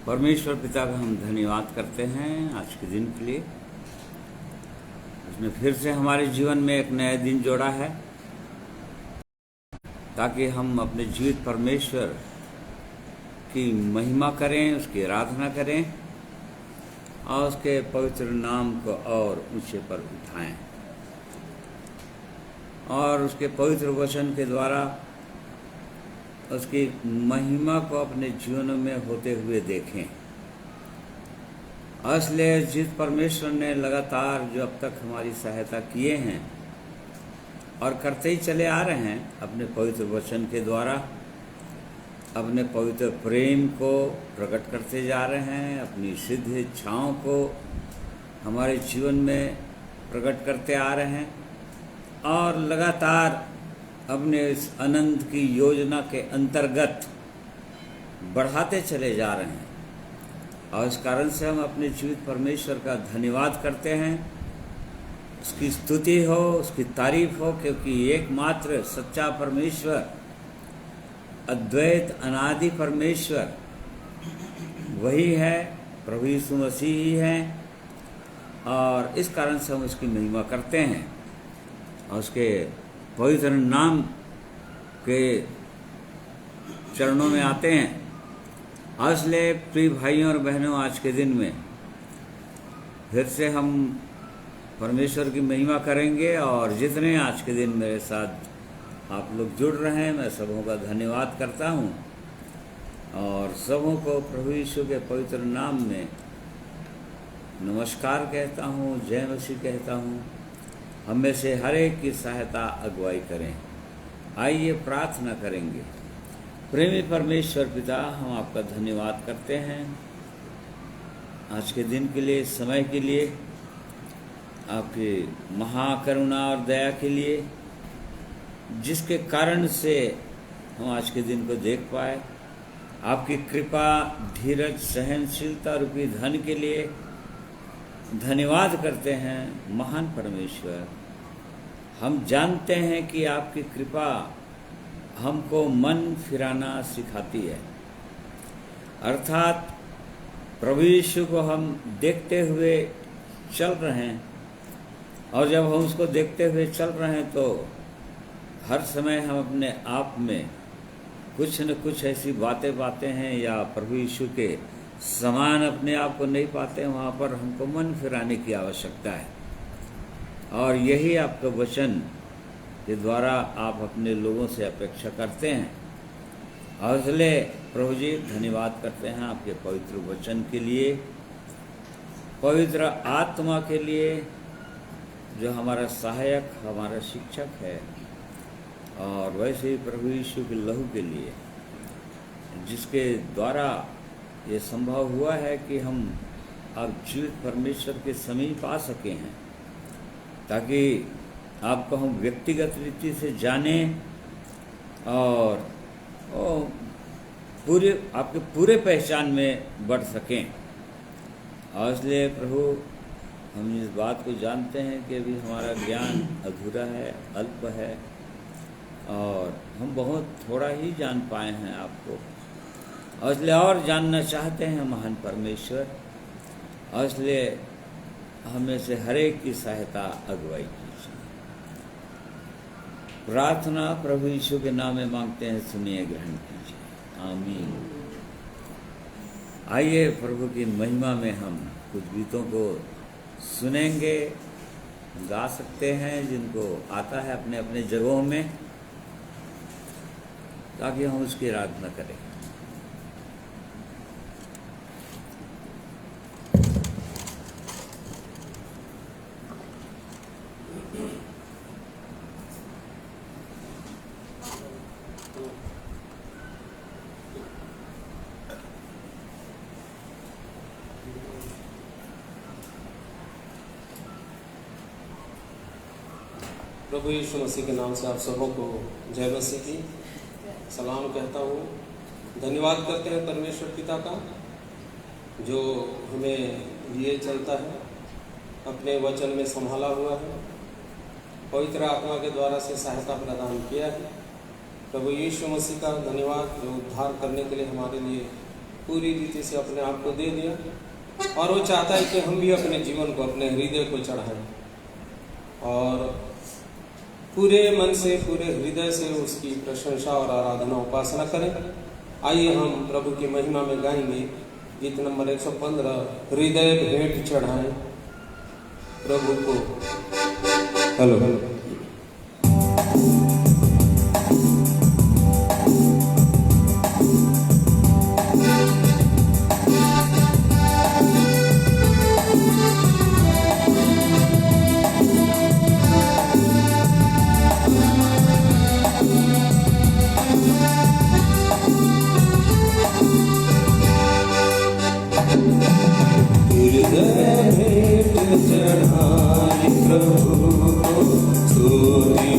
परमेश्वर पिता का हम धन्यवाद करते हैं आज के दिन के लिए। उसने फिर से हमारे जीवन में एक नया दिन जोड़ा है ताकि हम अपने जीवित परमेश्वर की महिमा करें, उसकी आराधना करें और उसके पवित्र नाम को और ऊंचे पर उठाएं और उसके पवित्र वचन के द्वारा उसकी महिमा को अपने जीवन में होते हुए देखें। इसलिए जिस परमेश्वर ने लगातार जो अब तक हमारी सहायता किए हैं और करते ही चले आ रहे हैं, अपने पवित्र वचन के द्वारा अपने पवित्र प्रेम को प्रकट करते जा रहे हैं, अपनी सिद्ध इच्छाओं को हमारे जीवन में प्रकट करते आ रहे हैं और लगातार अपने इस अनंत की योजना के अंतर्गत बढ़ाते चले जा रहे हैं। और इस कारण से हम अपने जीवित परमेश्वर का धन्यवाद करते हैं, उसकी स्तुति हो, उसकी तारीफ हो, क्योंकि एकमात्र सच्चा परमेश्वर, अद्वैत अनादि परमेश्वर वही है, प्रभु यीशु मसीह ही है। और इस कारण से हम उसकी महिमा करते हैं और उसके पवित्र नाम के चरणों में आते हैं। इसलिए प्रिय भाइयों और बहनों, आज के दिन में फिर से हम परमेश्वर की महिमा करेंगे और जितने आज के दिन मेरे साथ आप लोग जुड़ रहे हैं, मैं सबों का धन्यवाद करता हूं और सबों को प्रभु यीशु के पवित्र नाम में नमस्कार कहता हूं, जय मसीह कहता हूं। हम में से हर एक की सहायता अगुवाई करें। आइए प्रार्थना करेंगे। प्रेमी परमेश्वर पिता, हम आपका धन्यवाद करते हैं आज के दिन के लिए, समय के लिए, आपकी महाकरुणा और दया के लिए, जिसके कारण से हम आज के दिन को देख पाए। आपकी कृपा, धीरज, सहनशीलता रूपी धन के लिए धन्यवाद करते हैं महान परमेश्वर। हम जानते हैं कि आपकी कृपा हमको मन फिराना सिखाती है, अर्थात प्रभु यीशु को हम देखते हुए चल रहे हैं और जब हम उसको देखते हुए चल रहे हैं तो हर समय हम अपने आप में कुछ न कुछ ऐसी बातें पाते हैं या प्रभु यीशु के समान अपने आप को नहीं पाते हैं। वहाँ पर हमको मन फिराने की आवश्यकता है और यही आपका वचन के द्वारा आप अपने लोगों से अपेक्षा करते हैं। और इसलिए प्रभु जी धन्यवाद करते हैं आपके पवित्र वचन के लिए, पवित्र आत्मा के लिए जो हमारा सहायक, हमारा शिक्षक है, और वैसे ही प्रभु यीशु के लहू के लिए जिसके द्वारा ये संभव हुआ है कि हम अब जीवित परमेश्वर के समीप आ सके हैं, ताकि आपको हम व्यक्तिगत रीति से जानें और आपके पूरे पहचान में बढ़ सकें। और इसलिए प्रभु, हम इस बात को जानते हैं कि अभी हमारा ज्ञान अधूरा है, अल्प है और हम बहुत थोड़ा ही जान पाए हैं आपको, और इसलिए और जानना चाहते हैं महान परमेश्वर। और इसलिए हमें से हर एक की सहायता अगुवाई कीजिए। प्रार्थना प्रभु यीशु के नाम में मांगते हैं, सुनिए, ग्रहण कीजिए, आमीन। आइए प्रभु की महिमा में हम कुछ गीतों को सुनेंगे, गा सकते हैं जिनको आता है अपने अपने जगहों में, ताकि हम उसकी आराधना करें। प्रभु यीशु मसीह के नाम से आप सबों को जय मसीह की सलाम कहता हूँ। धन्यवाद करते हैं परमेश्वर पिता का जो हमें लिए चलता है, अपने वचन में संभाला हुआ है, पवित्र आत्मा के द्वारा से सहायता प्रदान किया है। प्रभु यीशु मसीह का धन्यवाद जो उद्धार करने के लिए हमारे लिए पूरी रीति से अपने आप को दे दिया, और वो चाहता है कि हम भी अपने जीवन को, अपने हृदय को चढ़ाएं और पूरे मन से, पूरे हृदय से उसकी प्रशंसा और आराधना उपासना करें। आइए हम प्रभु की महिमा में गाएंगे गीत नंबर 115, हृदय भेंट चढ़ाएं प्रभु को। हेलो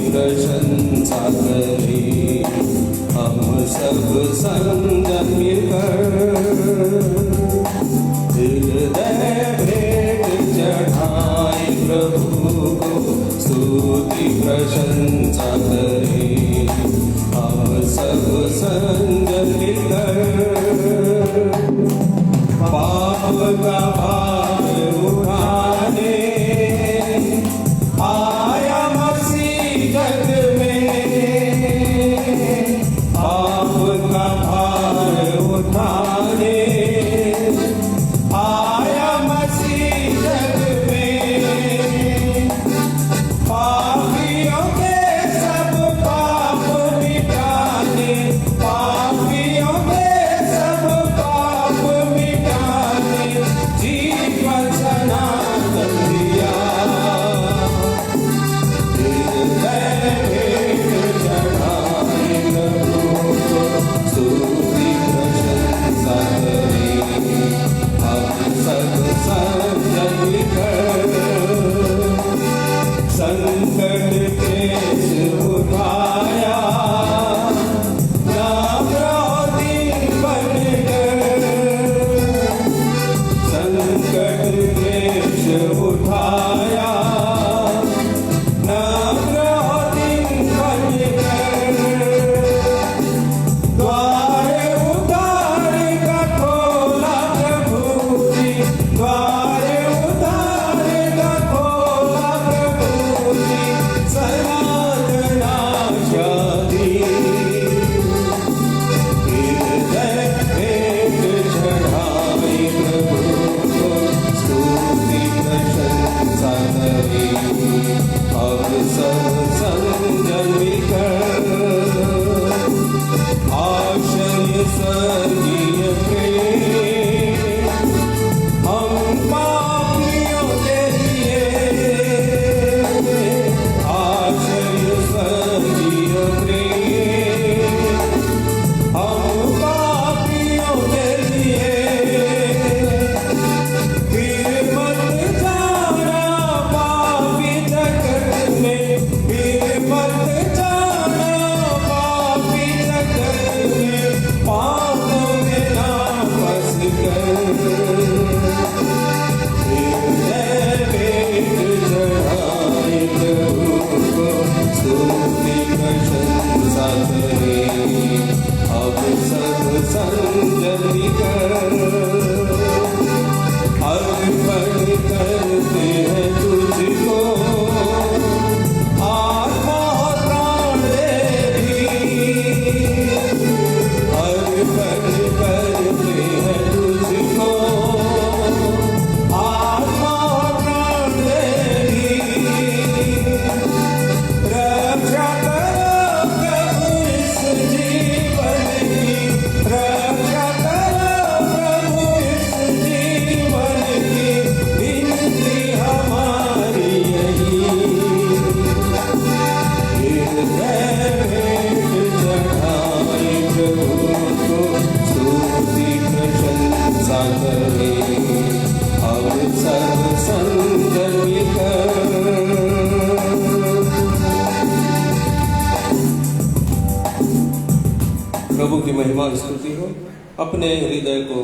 प्रशंसा करें हम सब संग मिलकर, हृदय भेंट चढ़ाएं प्रभु को, स्तुति प्रशंसा करें हम सब संग मिलकर। पाप का भार उठाने आया मसीह जग में, पाप का भार उठाने आया मसीह जग में, पापियों के सब पाप मिटाने, पापियों के सब पाप मिटाने जीवन सनातन दिया। संकट क्लेश उठाया नाम दिन बनकर, संकट क्लेश उठाया नाम दिन बनकर, द्वार उद्धार का खोला प्रभु जी, द्वार उद्धार का खोला प्रभु जी, सनातन आशा दी। हृदय भेंट चढ़ाएं प्रभु को, स्तुति प्रशंसा करें अब सब संग मिलकर। आश्रय स्वर्गीय प्रेम हम पापियों के लिए, आश्रय स्वर्गीय प्रेम हम पापियों के लिए। फिर मत जाना पापी जगत में, फिर मत जाना पापी जगत में, पापों में ना फंस कर। हृदय भेंट चढ़ाएं प्रभु को, स्तुति प्रशंसा करें अब सब संग मिलकर। अर्पण करते हैं तुझको आत्मा और प्राण भी, अर्पण करते हैं तुझको आत्मा और प्राण भी। रक्षा करो प्रभु इस जीवन की, रक्षा करो प्रभु इस जीवन की, विनती हमारी यही। हृदय भेंट चढ़ाएं प्रभु को, स्तुति प्रशंसा करें अब सब संग मिलकर। प्रभु की महिमा स्तुति हो। अपने हृदय को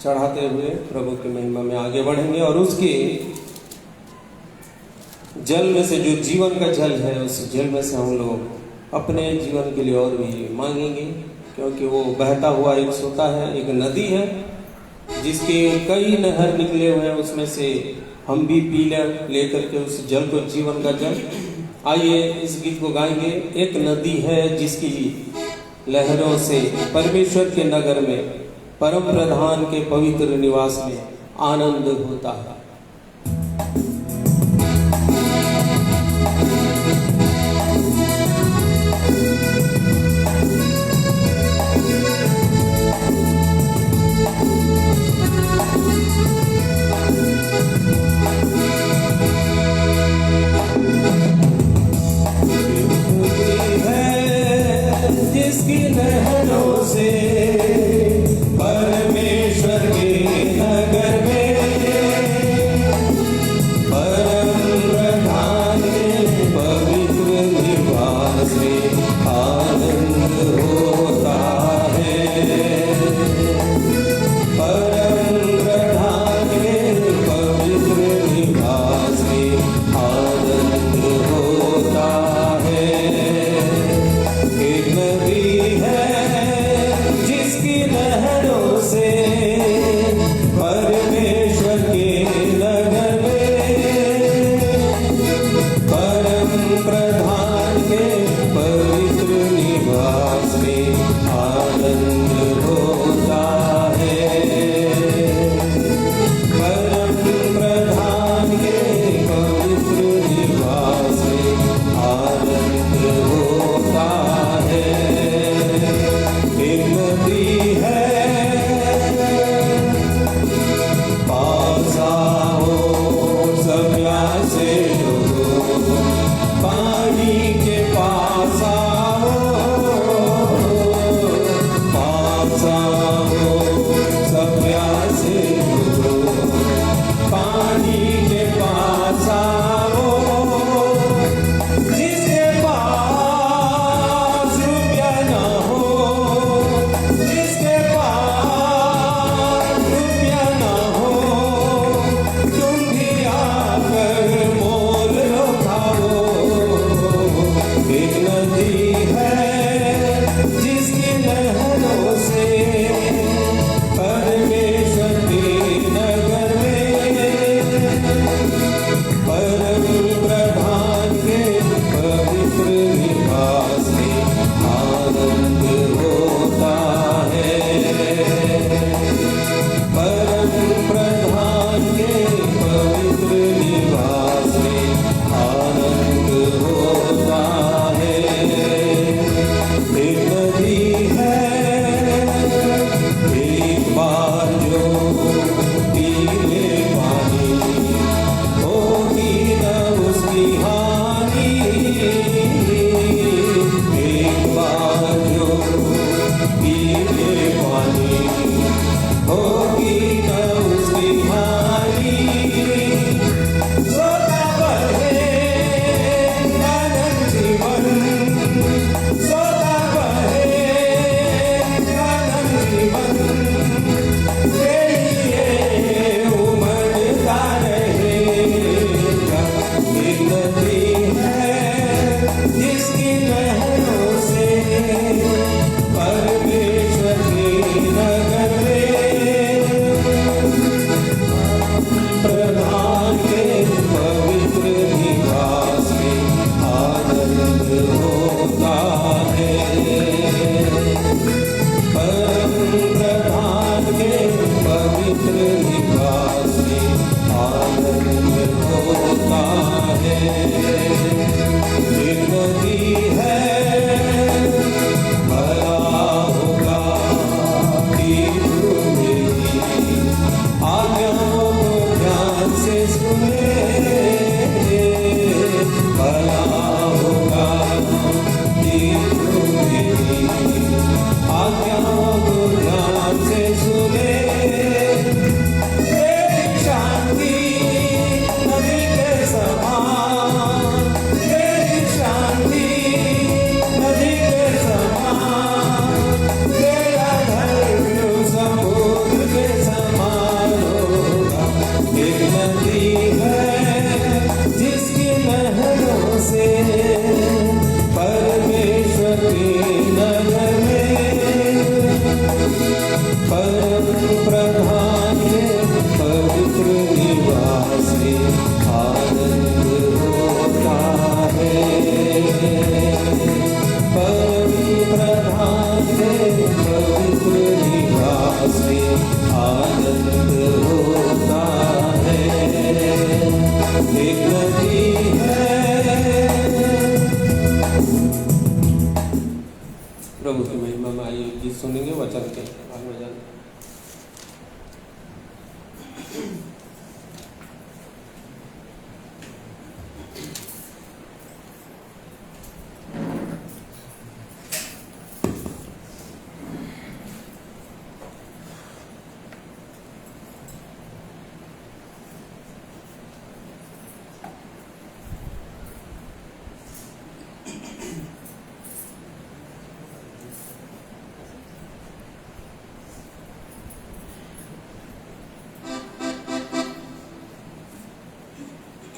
चढ़ाते हुए प्रभु की महिमा में आगे बढ़ेंगे और उसकी जल में से, जो जीवन का जल है, उस जल में से हम लोग अपने जीवन के लिए और भी मांगेंगे। क्योंकि वो बहता हुआ एक सोता है, एक नदी है जिसके कई नहर निकले हुए हैं, उसमें से हम भी पी लेकर के उस जल को, जीवन का जल। आइए इस गीत को गाएंगे। एक नदी है जिसकी लहरों से परमेश्वर के नगर में, परम प्रधान के पवित्र निवास में आनंद होता है। जिसकी लहरों से परमेश्वर के नगर में, परम प्रधान के पवित्र निवास में आनंद होता है। परम प्रधान के पवित्र निवास में आनंद होता है। एक नदी है जिसकी लहरों से परमेश्वर के नगर में, परम प्रधान के पवित्र निवास में आनंद होता है। परम प्रधान के पवित्र निवास में आनंद होता है। एक नदी है, पास आओ सब प्यासे लोगों, पानी के पास आओ। पास आओ सब प्यासे लोगों, पानी के पास आओ। जिसके पास रुपया ना हो, जिसके पास रुपया ना हो, तुम भी आकर मोल लो खाओ। एक नदी है जिसकी लहरों से परमेश्वर के नगर में, परम प्रधान के पवित्र निवास में आनंद होता है। परम प्रधान के पवित्र निवास में आनंद होता है। एक नदी है, एक बार जो पी ले पानी, होगी न उसकी हानि। एक बार जो पी ले पानी, होगी न उसकी हानि। सोता बहे अनंत जीवन, सोता बहे अनंत जीवन, के लिए उमड़ता रहेगा। एक नदी है जिसकी लहरों से परमेश्वर के नगर में, प्रधान के पवित्र निवास में आनंद होता है। परम प्रधान के पवित्र निवास में आनंद होता है। एक नदी है, भला होगा कि मेरी आज्ञाओं को ध्यान से सुने। भला होगा कि मेरी आज्ञाओं को ध्यान से सुने। तेरी शांति नदी के समान, तेरी शांति नदी के समान, तेरा धर्म समुद्र के समान होगा। एक नदी है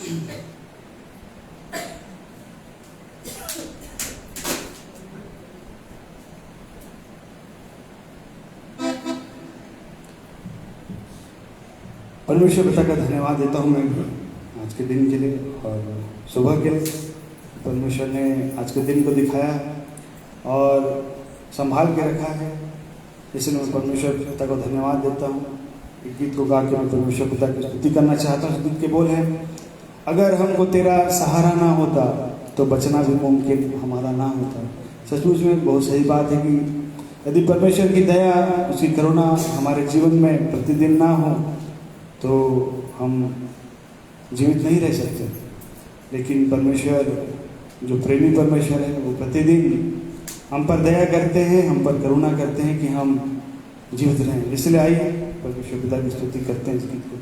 परमेश्वर पिता का धन्यवाद देता हूँ मैं आज के दिन के लिए और सुबह के लिए। परमेश्वर ने आज के दिन को दिखाया है और संभाल के रखा है, इसलिए मैं परमेश्वर पिता को धन्यवाद देता हूँ। एक गीत को गा के मैं परमेश्वर पिता की स्तुति करना चाहता हूँ। गीत के बोल हैं, अगर हमको तेरा सहारा ना होता तो बचना भी मुमकिन हमारा ना होता। सचमुच में बहुत सही बात है कि यदि परमेश्वर की दया, उसकी करुणा हमारे जीवन में प्रतिदिन ना हो तो हम जीवित नहीं रह सकते। लेकिन परमेश्वर जो प्रेमी परमेश्वर है वो प्रतिदिन हम पर दया करते हैं, हम पर करुणा करते हैं कि हम जीवित रहें। इसलिए आइए परमेश्वर पिता की स्तुति करते हैं इस गीत को।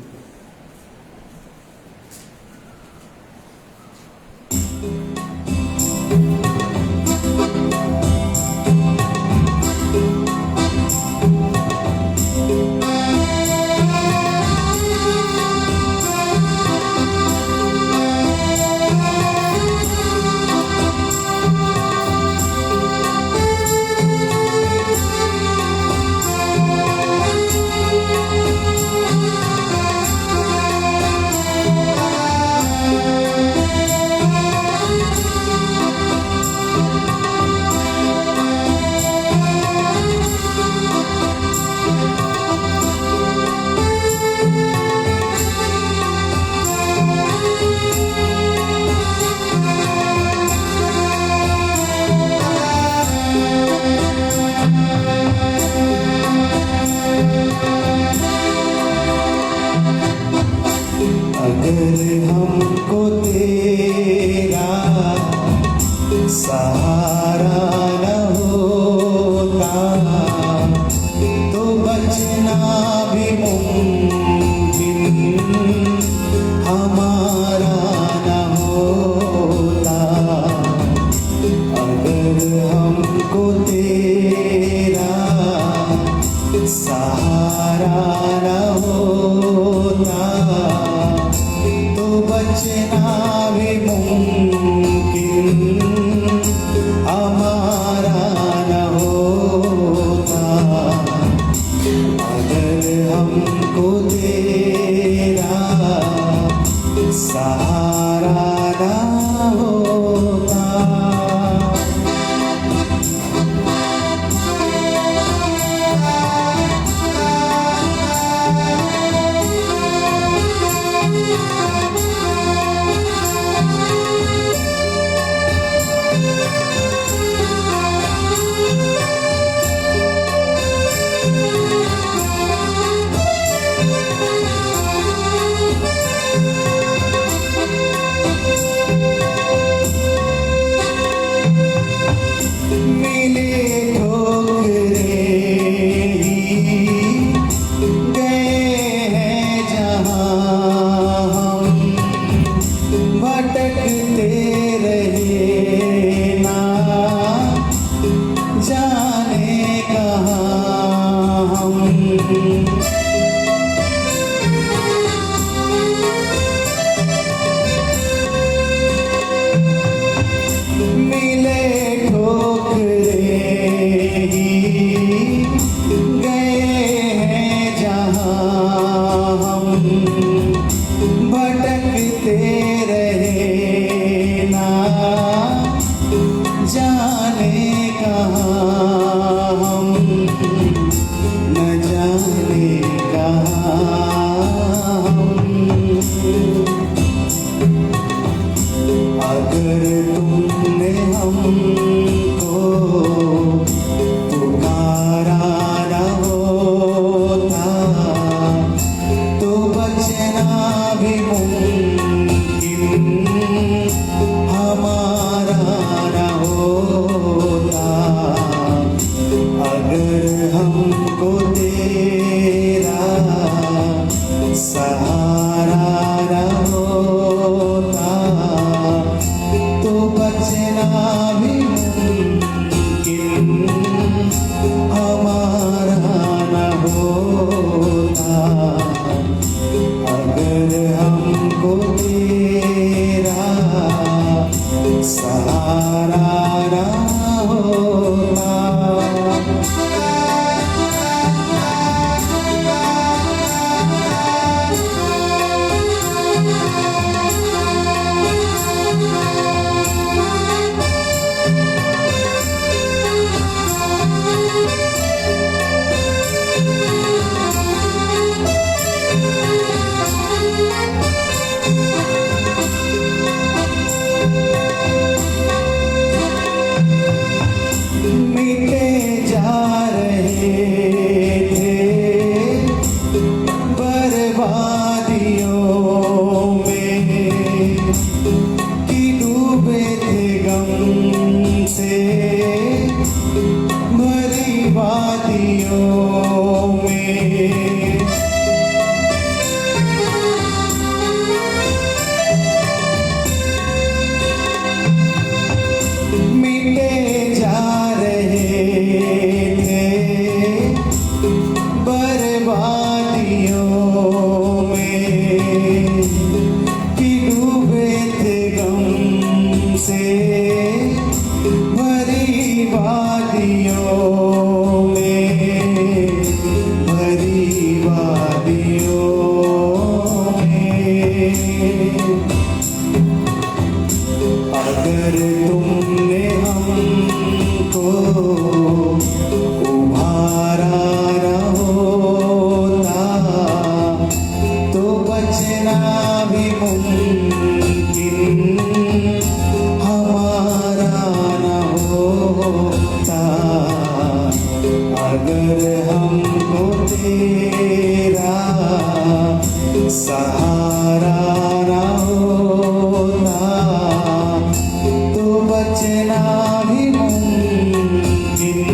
अगर हमको भी मुमकिन हमारा न होता अगर हमको तेरा सहारा न होता तो बचना भी मुमकिन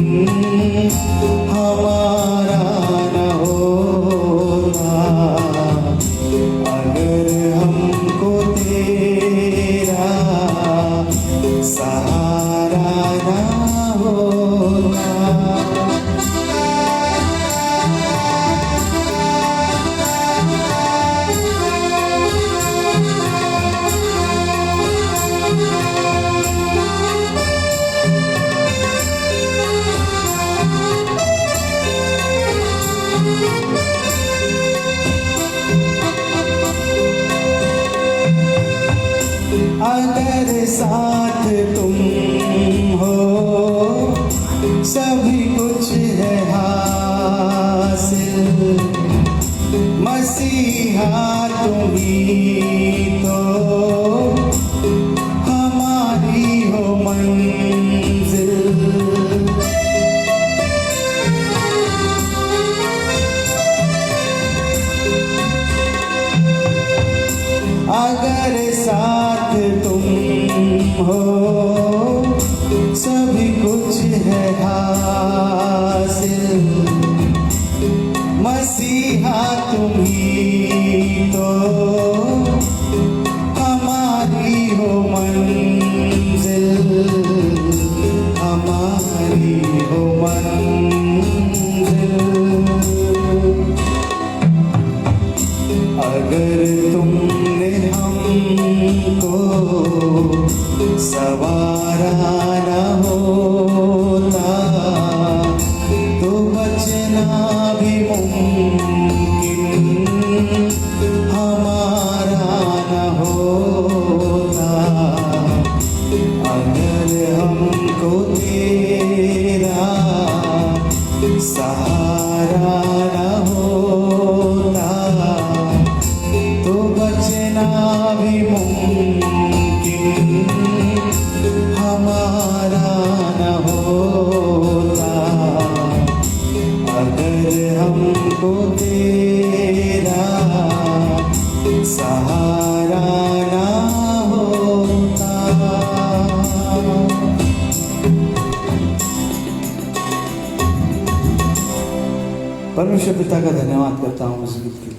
हमारा न होता अगर हमको तेरा सहारा न होता। अगर साथ तुम हो सभी कुछ है हासिल मसीहा तुम ही तो हमारी हो मंजिल। अगर साथ तुम हो सभी कुछ है हासिल मसीहा तुम ही तो हमारी हो मंजिल हमारी हो मंजिल। अगर तुमने हमको सवारा न होता तो बचना भी मुमकिन हमारा न होता अगर हमको तेरा सहारा न होता तो बचना भी मुमकिन हमारा न होता अगर हमको तेरा सहारा न होता। परमेश्वर पिता का धन्यवाद करता हूँ इस गीत के लिए।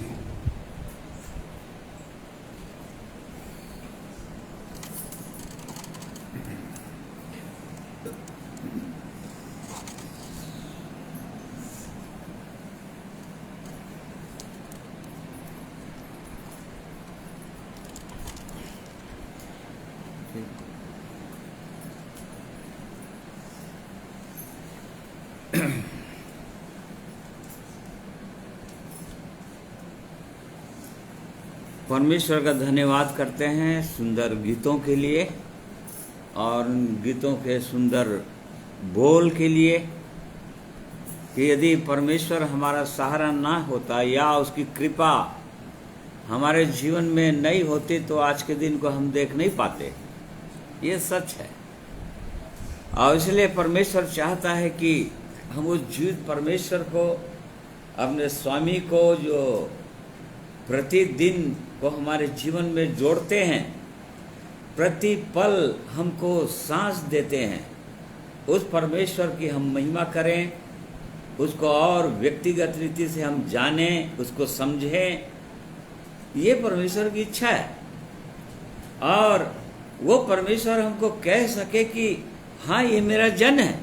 परमेश्वर का धन्यवाद करते हैं सुंदर गीतों के लिए और उन गीतों के सुंदर बोल के लिए कि यदि परमेश्वर हमारा सहारा ना होता या उसकी कृपा हमारे जीवन में नहीं होती तो आज के दिन को हम देख नहीं पाते। ये सच है और इसलिए परमेश्वर चाहता है कि हम उस जीवित परमेश्वर को अपने स्वामी को जो प्रतिदिन को हमारे जीवन में जोड़ते हैं प्रति पल हमको सांस देते हैं उस परमेश्वर की हम महिमा करें उसको और व्यक्तिगत रीति से हम जानें उसको समझें। ये परमेश्वर की इच्छा है और वो परमेश्वर हमको कह सके कि हाँ ये मेरा जन है।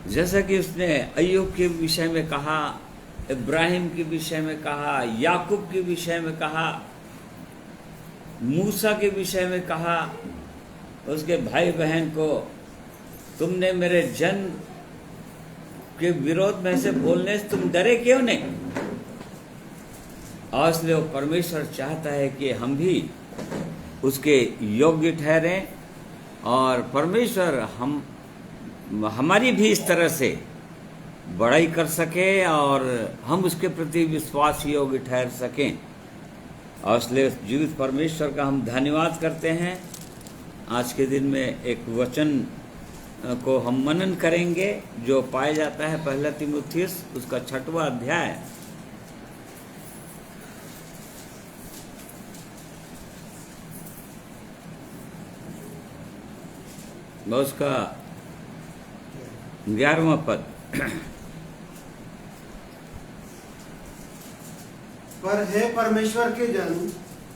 जैसा कि उसने अय्यूब के विषय में कहा इब्राहिम के विषय में कहा याकूब के विषय में कहा मूसा के विषय में कहा उसके भाई बहन को तुमने मेरे जन के विरोध में से बोलने से तुम डरे क्यों नहीं। और इसलिए वो परमेश्वर चाहता है कि हम भी उसके योग्य ठहरें और परमेश्वर हमारी भी इस तरह से बड़ाई कर सके और हम उसके प्रति विश्वास योग्य ठहर सकें। और इसलिए जीवित परमेश्वर का हम धन्यवाद करते हैं। आज के दिन में एक वचन को हम मनन करेंगे जो पाया जाता है 1 तीमुथियुस उसका 6वां अध्याय। उसका 11वां पद। पर हे परमेश्वर के जन,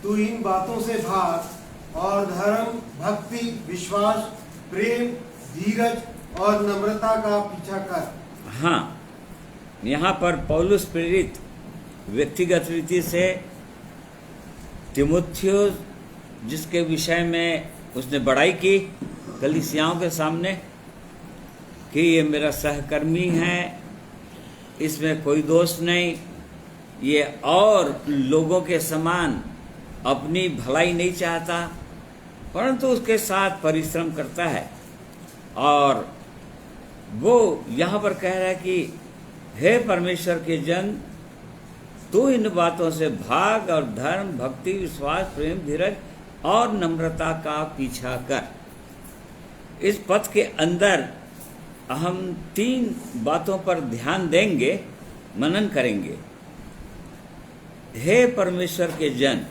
तू इन बातों से भाग और धर्म, भक्ति, विश्वास, प्रेम, धीरज और नम्रता का पीछा कर। हाँ, यहाँ पर पौलुस प्रेरित व्यक्तिगत रीति से तीमुथियुस जिसके विषय में उसने बड़ाई की कलीसियाओं के सामने कि ये मेरा सहकर्मी है, इसमें कोई दोष नहीं, ये और लोगों के समान अपनी भलाई नहीं चाहता परंतु उसके साथ परिश्रम करता है। और वो यहाँ पर कह रहा है कि हे परमेश्वर के जन, तू इन बातों से भाग और धर्म, भक्ति, विश्वास, प्रेम, धीरज और नम्रता का पीछा कर। इस पद के अंदर हम 3 बातों पर ध्यान देंगे, मनन करेंगे। हे परमेश्वर के जन,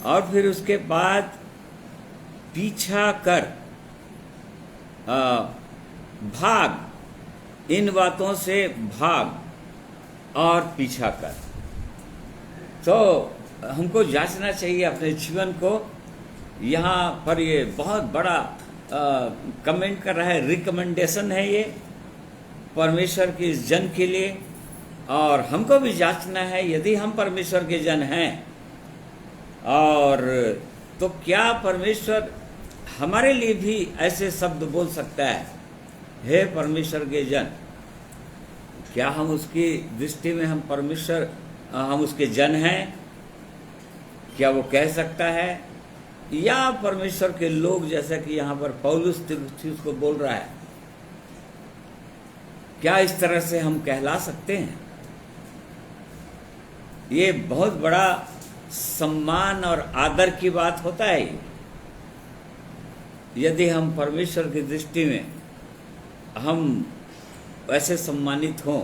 और फिर उसके बाद पीछा कर, भाग, इन बातों से भाग और पीछा कर। तो हमको जांचना चाहिए अपने जीवन को। यहाँ पर ये बहुत बड़ा कमेंट कर रहा है, रिकमेंडेशन है ये परमेश्वर के इस जन के लिए। और हमको भी जांचना है यदि हम परमेश्वर के जन हैं और तो क्या परमेश्वर हमारे लिए भी ऐसे शब्द बोल सकता है, हे परमेश्वर के जन। क्या हम उसकी दृष्टि में हम परमेश्वर, हम उसके जन हैं? क्या वो कह सकता है? या परमेश्वर के लोग जैसा कि यहाँ पर पौलुस तीमुथियुस को बोल रहा है, क्या इस तरह से हम कहला सकते हैं? ये बहुत बड़ा सम्मान और आदर की बात होता है यदि हम परमेश्वर की दृष्टि में हम ऐसे सम्मानित हों।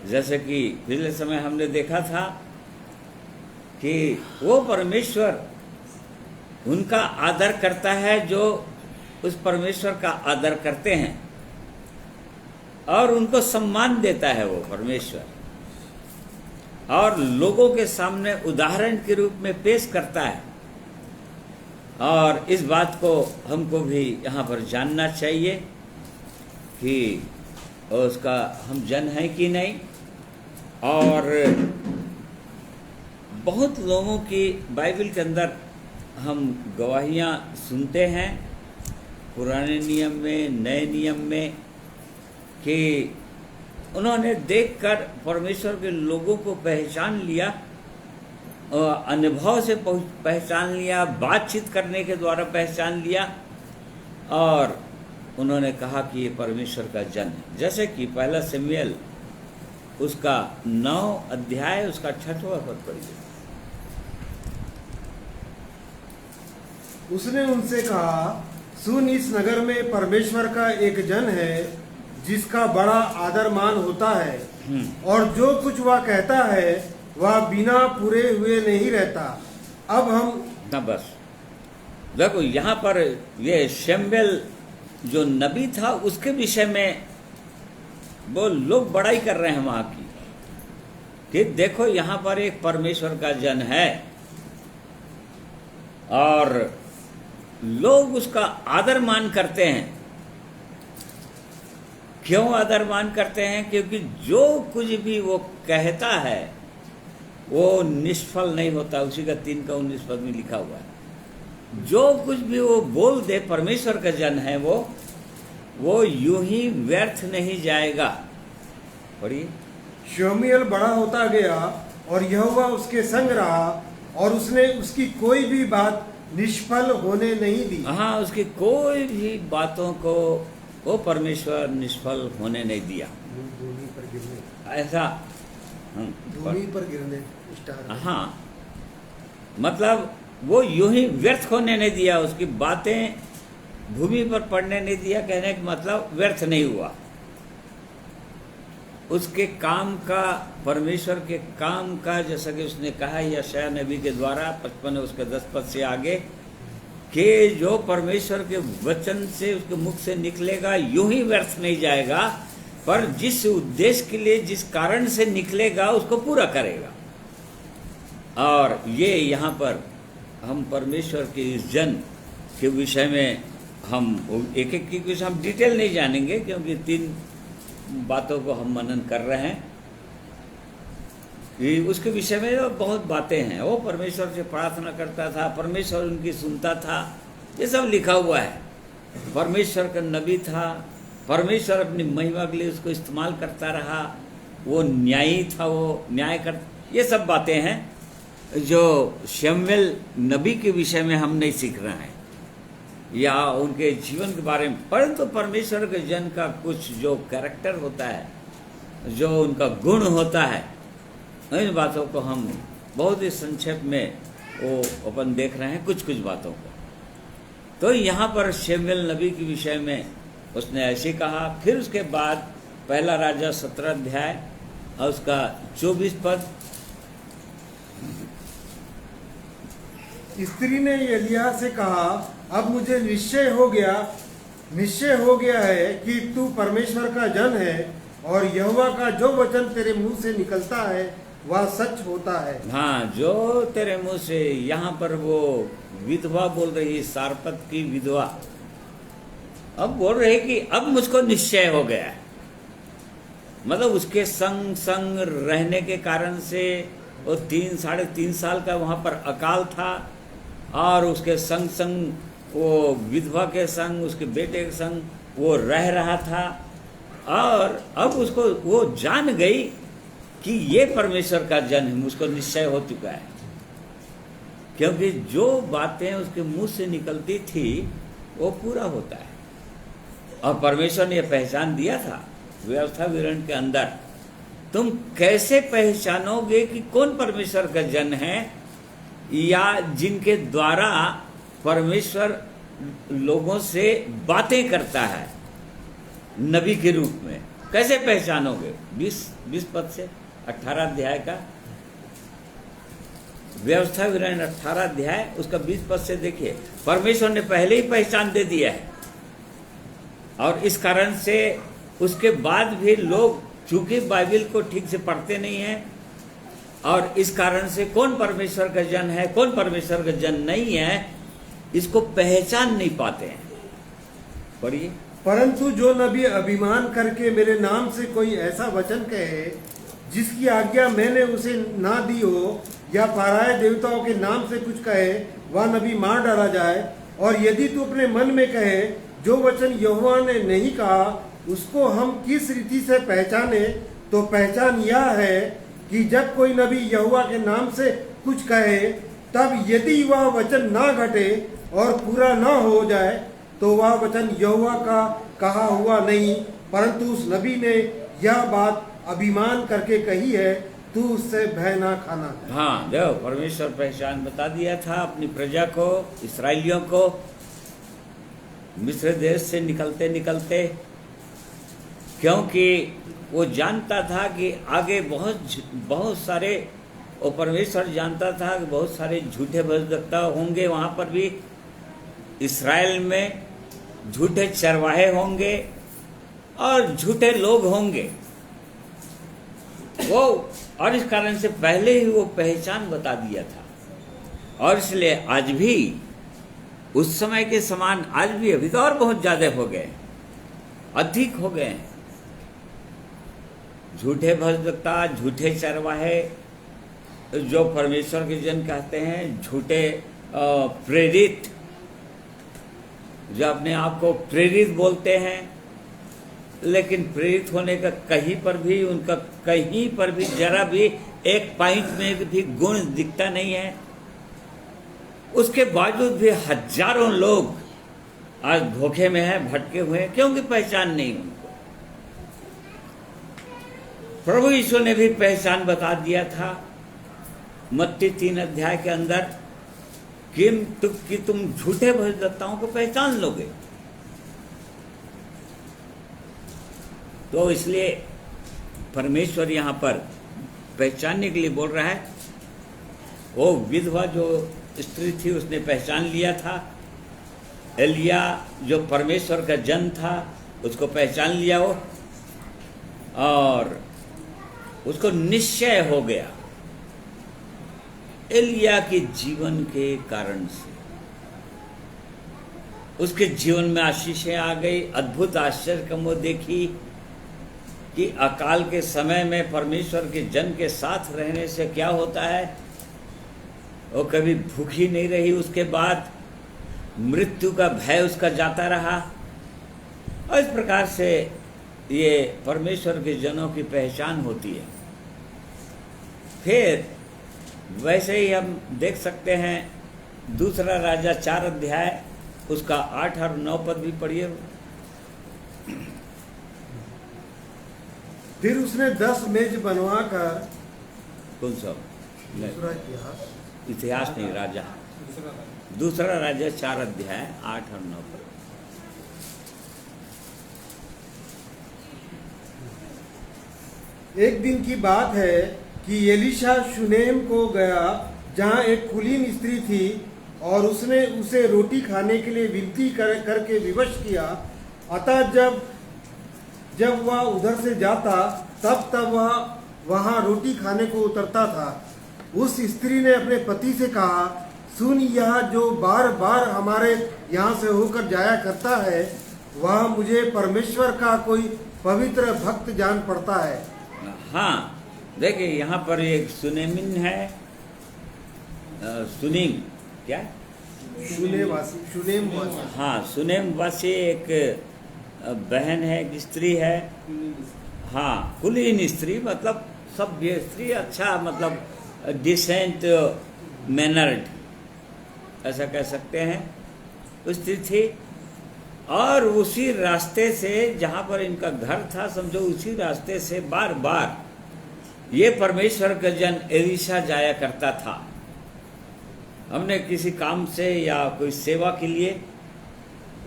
जैसे कि पिछले समय हमने देखा था कि वो परमेश्वर उनका आदर करता है जो उस परमेश्वर का आदर करते हैं और उनको सम्मान देता है वो परमेश्वर, और लोगों के सामने उदाहरण के रूप में पेश करता है। और इस बात को हमको भी यहाँ पर जानना चाहिए कि उसका हम जन हैं कि नहीं। और बहुत लोगों की बाइबल के अंदर हम गवाहियाँ सुनते हैं, पुराने नियम में, नए नियम में, कि उन्होंने देखकर परमेश्वर के लोगों को पहचान लिया, अनुभव से पहचान लिया, बातचीत करने के द्वारा पहचान लिया और उन्होंने कहा कि ये परमेश्वर का जन है। जैसे कि 1 शमूएल उसका 9 अध्याय उसका 6वां पद पढ़िए। उसने उनसे कहा, सुन, इस नगर में परमेश्वर का एक जन है जिसका बड़ा आदर मान होता है, और जो कुछ वह कहता है वह बिना पूरे हुए नहीं रहता। अब हम ना, बस देखो यहाँ पर ये शमूएल जो नबी था उसके विषय में वो लोग बड़ाई कर रहे हैं वहाँ की कि देखो यहाँ पर एक परमेश्वर का जन है और लोग उसका आदर मान करते हैं। क्यों आदर मान करते हैं? क्योंकि जो कुछ भी वो कहता है वो निष्फल नहीं होता। उसी का 3:19 पद में लिखा हुआ है, जो कुछ भी वो बोल दे परमेश्वर का जन है वो यूं ही व्यर्थ नहीं जाएगा। पढ़िए। शमूएल बड़ा होता गया और यहोवा उसके संग रहा और उसने उसकी कोई भी बात निष्फल होने नहीं दी। हाँ, उसकी कोई भी बातों को वो परमेश्वर निष्फल होने नहीं दिया। भूमि पर गिरने, ऐसा भूमि पर गिरने स्टार। हाँ, मतलब वो यूं ही व्यर्थ होने नहीं दिया, उसकी बातें भूमि पर पड़ने नहीं दिया। कहने का मतलब व्यर्थ नहीं हुआ। उसके काम का, परमेश्वर के काम का, जैसा कि उसने कहा यशायाह नबी के द्वारा 55 उसके 10 पद से आगे, कि जो परमेश्वर के वचन से उसके मुख से निकलेगा यूं ही व्यर्थ नहीं जाएगा, पर जिस उद्देश्य के लिए, जिस कारण से निकलेगा उसको पूरा करेगा। और ये यहाँ पर हम परमेश्वर के इस जन के विषय में हम एक एक की कुछ हम डिटेल नहीं जानेंगे, क्योंकि 3 बातों को हम मनन कर रहे हैं। ये उसके विषय में तो बहुत बातें हैं। वो परमेश्वर से प्रार्थना करता था, परमेश्वर उनकी सुनता था, ये सब लिखा हुआ है। परमेश्वर का नबी था, परमेश्वर अपनी महिमा के लिए उसको इस्तेमाल करता रहा, वो न्यायी था, वो न्याय कर, ये सब बातें हैं जो शमूएल नबी के विषय में हम नहीं सीख रहे हैं या उनके जीवन के बारे में, परंतु परमेश्वर के जन का कुछ जो कैरेक्टर होता है, जो उनका गुण होता है, इन बातों को हम बहुत ही संक्षेप में वो अपन देख रहे हैं, कुछ कुछ बातों को। तो यहाँ पर शमूएल नबी के विषय में उसने ऐसे कहा। फिर उसके बाद पहला राजा 17 अध्याय और उसका 24 पद। स्त्री ने एलिय्याह से कहा, अब मुझे निश्चय हो गया है कि तू परमेश्वर का जन है और यहोवा का जो वचन तेरे मुंह से निकलता है वह सच होता है। हाँ, जो तेरे मुंह से, यहाँ पर वो विधवा बोल रही है, सारपत की विधवा, अब बोल रही कि अब मुझको निश्चय हो गया है। मतलब उसके संग संग रहने के कारण से वो 3-3.5 साल का वहाँ पर अकाल था, और उसके संग संग वो विधवा के संग, उसके बेटे के संग वो रह रहा था। और अब उसको वो जान गई कि ये परमेश्वर का जन है, मुझको निश्चय हो चुका है, क्योंकि जो बातें उसके मुंह से निकलती थी वो पूरा होता है। और परमेश्वर ने यह पहचान दिया था व्यवस्था विवरण के अंदर। तुम कैसे पहचानोगे कि कौन परमेश्वर का जन है, या जिनके द्वारा परमेश्वर लोगों से बातें करता है नबी के रूप में, कैसे पहचानोगे? 20 पद से 18 अध्याय का व्यवस्था विवरण 18 अध्याय उसका 20 पद से देखिए। परमेश्वर ने पहले ही पहचान दे दिया है, और इस कारण से उसके बाद भी लोग चूंकि बाइबल को ठीक से पढ़ते नहीं हैं, और इस कारण से कौन परमेश्वर का जन है, कौन परमेश्वर का जन नहीं है, इसको पहचान नहीं पाते हैं। पढ़िए। परंतु जो नबी अभिमान करके मेरे नाम से कोई ऐसा वचन कहे जिसकी आज्ञा मैंने उसे ना दी हो, या पराये देवताओं के नाम से कुछ कहे, वह नबी मार डाला जाए। और यदि तू अपने मन में कहे, जो वचन यहोवा ने नहीं कहा उसको हम किस रीति से पहचाने, तो पहचान यह है कि जब कोई नबी यहोवा के नाम से कुछ कहे, तब यदि वह वचन ना घटे और पूरा ना हो जाए, तो वह वचन यहोवा का कहा हुआ नहीं, परंतु उस नबी ने यह बात अभिमान करके कही है, तू उससे भय ना खाना। हाँ, देखो, परमेश्वर पहचान बता दिया था अपनी प्रजा को, इस्राएलियों को, मिस्र देश से निकलते निकलते, क्योंकि वो जानता था कि आगे बहुत सारे, और परमेश्वर जानता था कि बहुत सारे झूठे भविष्यवक्ता होंगे वहाँ पर भी, इस्राएल में झूठे चरवाहे होंगे और झूठे लोग होंगे वो, और इस कारण से पहले ही वो पहचान बता दिया था। और इसलिए आज भी उस समय के समान आज भी, अभी तो और बहुत ज्यादा हो गए, अधिक हो गए हैं झूठे भविष्यवक्ता, झूठे चरवाहे, जो परमेश्वर के जन कहते हैं, झूठे प्रेरित, जो अपने आप को प्रेरित बोलते हैं, लेकिन प्रेरित होने का कहीं पर भी, उनका कहीं पर भी जरा भी एक पॉइंट में भी गुण दिखता नहीं है। उसके बावजूद भी हजारों लोग आज धोखे में हैं, भटके हुए हैं, क्योंकि पहचान नहीं उनको। प्रभु यीशु ने भी पहचान बता दिया था मत्ती 3 अध्याय के अंदर, कि तुम झूठे भविष्यद्वक्ताओं को पहचान लोगे। तो इसलिए परमेश्वर यहाँ पर पहचानने के लिए बोल रहा है। वो विधवा जो स्त्री थी उसने पहचान लिया था, एलिया जो परमेश्वर का जन था उसको पहचान लिया वो, और उसको निश्चय हो गया एलिया के जीवन के कारण से। उसके जीवन में आशीषें आ गई, अद्भुत आश्चर्य कम वो देखी कि अकाल के समय में परमेश्वर के जन के साथ रहने से क्या होता है। वो कभी भूखी नहीं रही, उसके बाद मृत्यु का भय उसका जाता रहा। और इस प्रकार से ये परमेश्वर के जनों की पहचान होती है। फिर वैसे ही हम देख सकते हैं दूसरा राजा 4 अध्याय उसका 8 और 9 पद भी पढ़िए। फिर उसने 10 मेज बनवा कर, कौन सा दूसरा इतिहास, इतिहास नहीं, राजा, दूसरा राजा 4 अध्याय 8 और 9 पद। एक दिन की बात है कि एलीशा शुनेम को गया जहाँ एक कुलीन स्त्री थी, और उसने उसे रोटी खाने के लिए विनती करके विवश किया। अतः जब वह उधर से जाता तब वह वहाँ रोटी खाने को उतरता था। उस स्त्री ने अपने पति से कहा, सुन, यह जो बार बार हमारे यहाँ से होकर जाया करता है, वह मुझे परमेश्वर का कोई पवित्र भक्त जान पड़ता है। हाँ, देखिए यहाँ पर एक सुनेमिन है, सुनीम क्या, शुनेम वासी। हाँ, सुनेम वासी एक बहन है, एक स्त्री है। हाँ, कुलीन स्त्री मतलब सभ्य स्त्री, अच्छा मतलब डिसेंट मैनर्ड ऐसा कह सकते हैं, उस स्त्री थी। और उसी रास्ते से जहाँ पर इनका घर था, समझो उसी रास्ते से बार बार ये परमेश्वर का जन एलीशा जाया करता था। हमने किसी काम से या कोई सेवा के लिए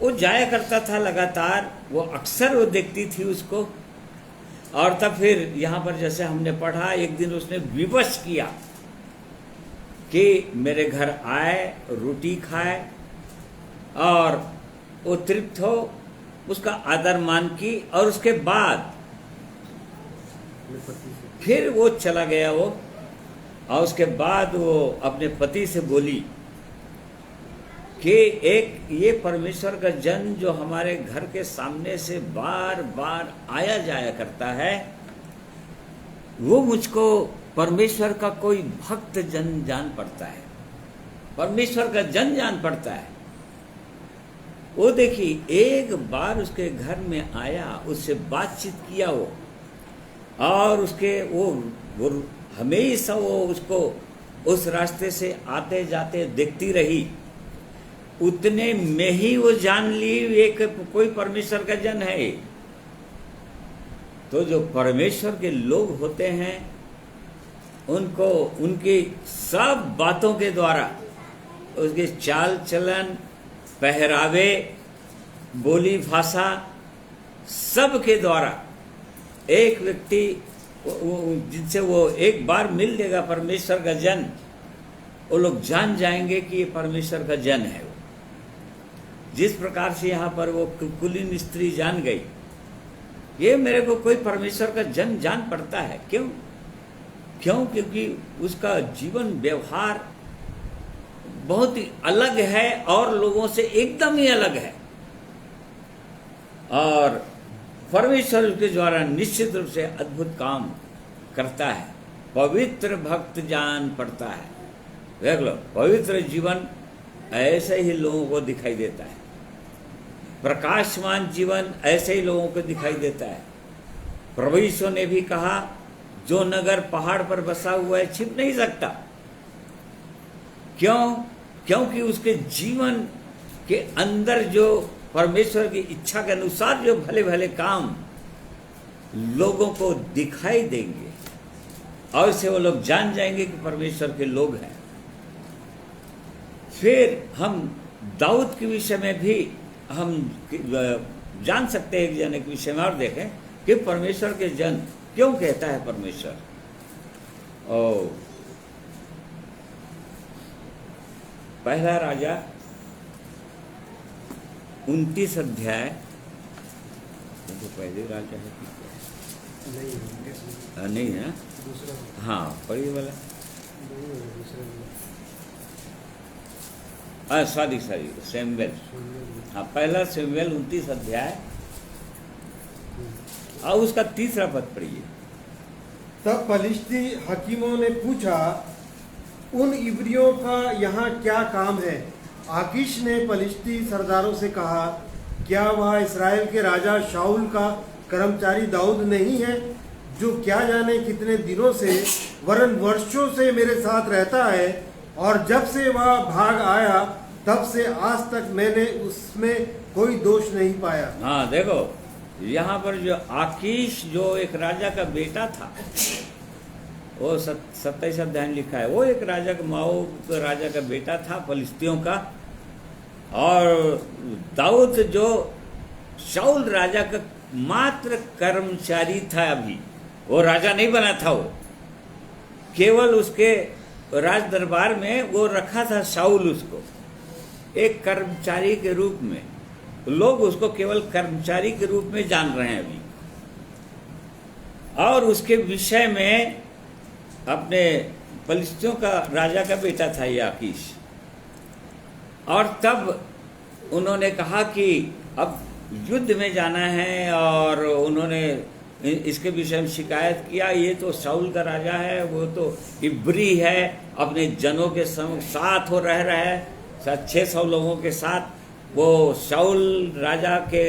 वो जाया करता था लगातार, वो अक्सर वो देखती थी उसको। और तब फिर यहाँ पर जैसे हमने पढ़ा, एक दिन उसने विवश किया कि मेरे घर आए, रोटी खाए और वो तृप्त हो, उसका आदर मान की। और उसके बाद फिर वो चला गया वो, और उसके बाद वो अपने पति से बोली कि एक ये परमेश्वर का जन जो हमारे घर के सामने से बार बार आया जाया करता है, वो मुझको परमेश्वर का कोई भक्त जन जान पड़ता है, परमेश्वर का जन जान पड़ता है। वो देखिए एक बार उसके घर में आया, उससे बातचीत किया वो, और उसके वो हमेशा वो उसको उस रास्ते से आते जाते देखती रही। उतने में ही वो जान ली एक कोई परमेश्वर का जन है। तो जो परमेश्वर के लोग होते हैं उनको उनकी सब बातों के द्वारा, उसके चाल चलन, पहरावे, बोली भाषा, सब के द्वारा एक व्यक्ति जिनसे वो एक बार मिल लेगा परमेश्वर का जन, वो लोग जान जाएंगे कि ये परमेश्वर का जन है। जिस प्रकार से यहाँ पर वो कुलीन स्त्री जान गई, ये मेरे को कोई परमेश्वर का जन जान पड़ता है। क्यों? क्योंकि उसका जीवन व्यवहार बहुत ही अलग है और लोगों से एकदम ही अलग है, और परमेश्वर उसके द्वारा निश्चित रूप से अद्भुत काम करता है। पवित्र भक्त जान पड़ता है। देख लो, पवित्र जीवन ऐसे ही लोगों को दिखाई देता है, प्रकाशमान जीवन ऐसे ही लोगों को दिखाई देता है। प्रभु यीशु ने भी कहा, जो नगर पहाड़ पर बसा हुआ है छिप नहीं सकता। क्यों? क्योंकि उसके जीवन के अंदर जो परमेश्वर की इच्छा के अनुसार जो भले भले काम लोगों को दिखाई देंगे, और इससे वो लोग जान जाएंगे कि परमेश्वर के लोग हैं। फिर हम दाऊद के विषय में भी हम जान सकते हैं एक जन के विषय में, और देखें कि परमेश्वर के जन क्यों कहता है परमेश्वर। ओ पहला राजा 29 अध्याय, तो पहले राजा है कि नहीं है? हाँ पढ़िए वाला, सॉरी सैमुएल, हाँ पहला सैमुएल 29 अध्याय और उसका 3रा पद पढ़िए। तब फलिश्ती हकीमों ने पूछा, उन इब्रियों का यहाँ क्या काम है? आकीश ने फलिश्ती सरदारों से कहा, क्या वह इस्राएल के राजा शाऊल का कर्मचारी दाऊद नहीं है, जो क्या जाने कितने दिनों से वरन वर्षों से मेरे साथ रहता है, और जब से वह भाग आया तब से आज तक मैंने उसमें कोई दोष नहीं पाया। हाँ देखो, यहाँ पर जो आकीश जो एक राजा का बेटा था, वो 27 अध्याय लिखा है, वो एक राजा का माओ राजा का बेटा था फलिस्तियों का, और दाऊद जो शाऊल राजा का मात्र कर्मचारी था, अभी वो राजा नहीं बना था, वो केवल उसके राज दरबार में वो रखा था शाऊल उसको एक कर्मचारी के रूप में। लोग उसको केवल कर्मचारी के रूप में जान रहे हैं अभी, और उसके विषय में अपने फलिस्तियों का राजा का बेटा था ये आकीश। और तब उन्होंने कहा कि अब युद्ध में जाना है, और उन्होंने इसके विषय में शिकायत किया, ये तो शाऊल का राजा है, वो तो इब्री है, अपने जनों के साथ वो रह रहा है, 600 लोगों के साथ। वो शाऊल राजा के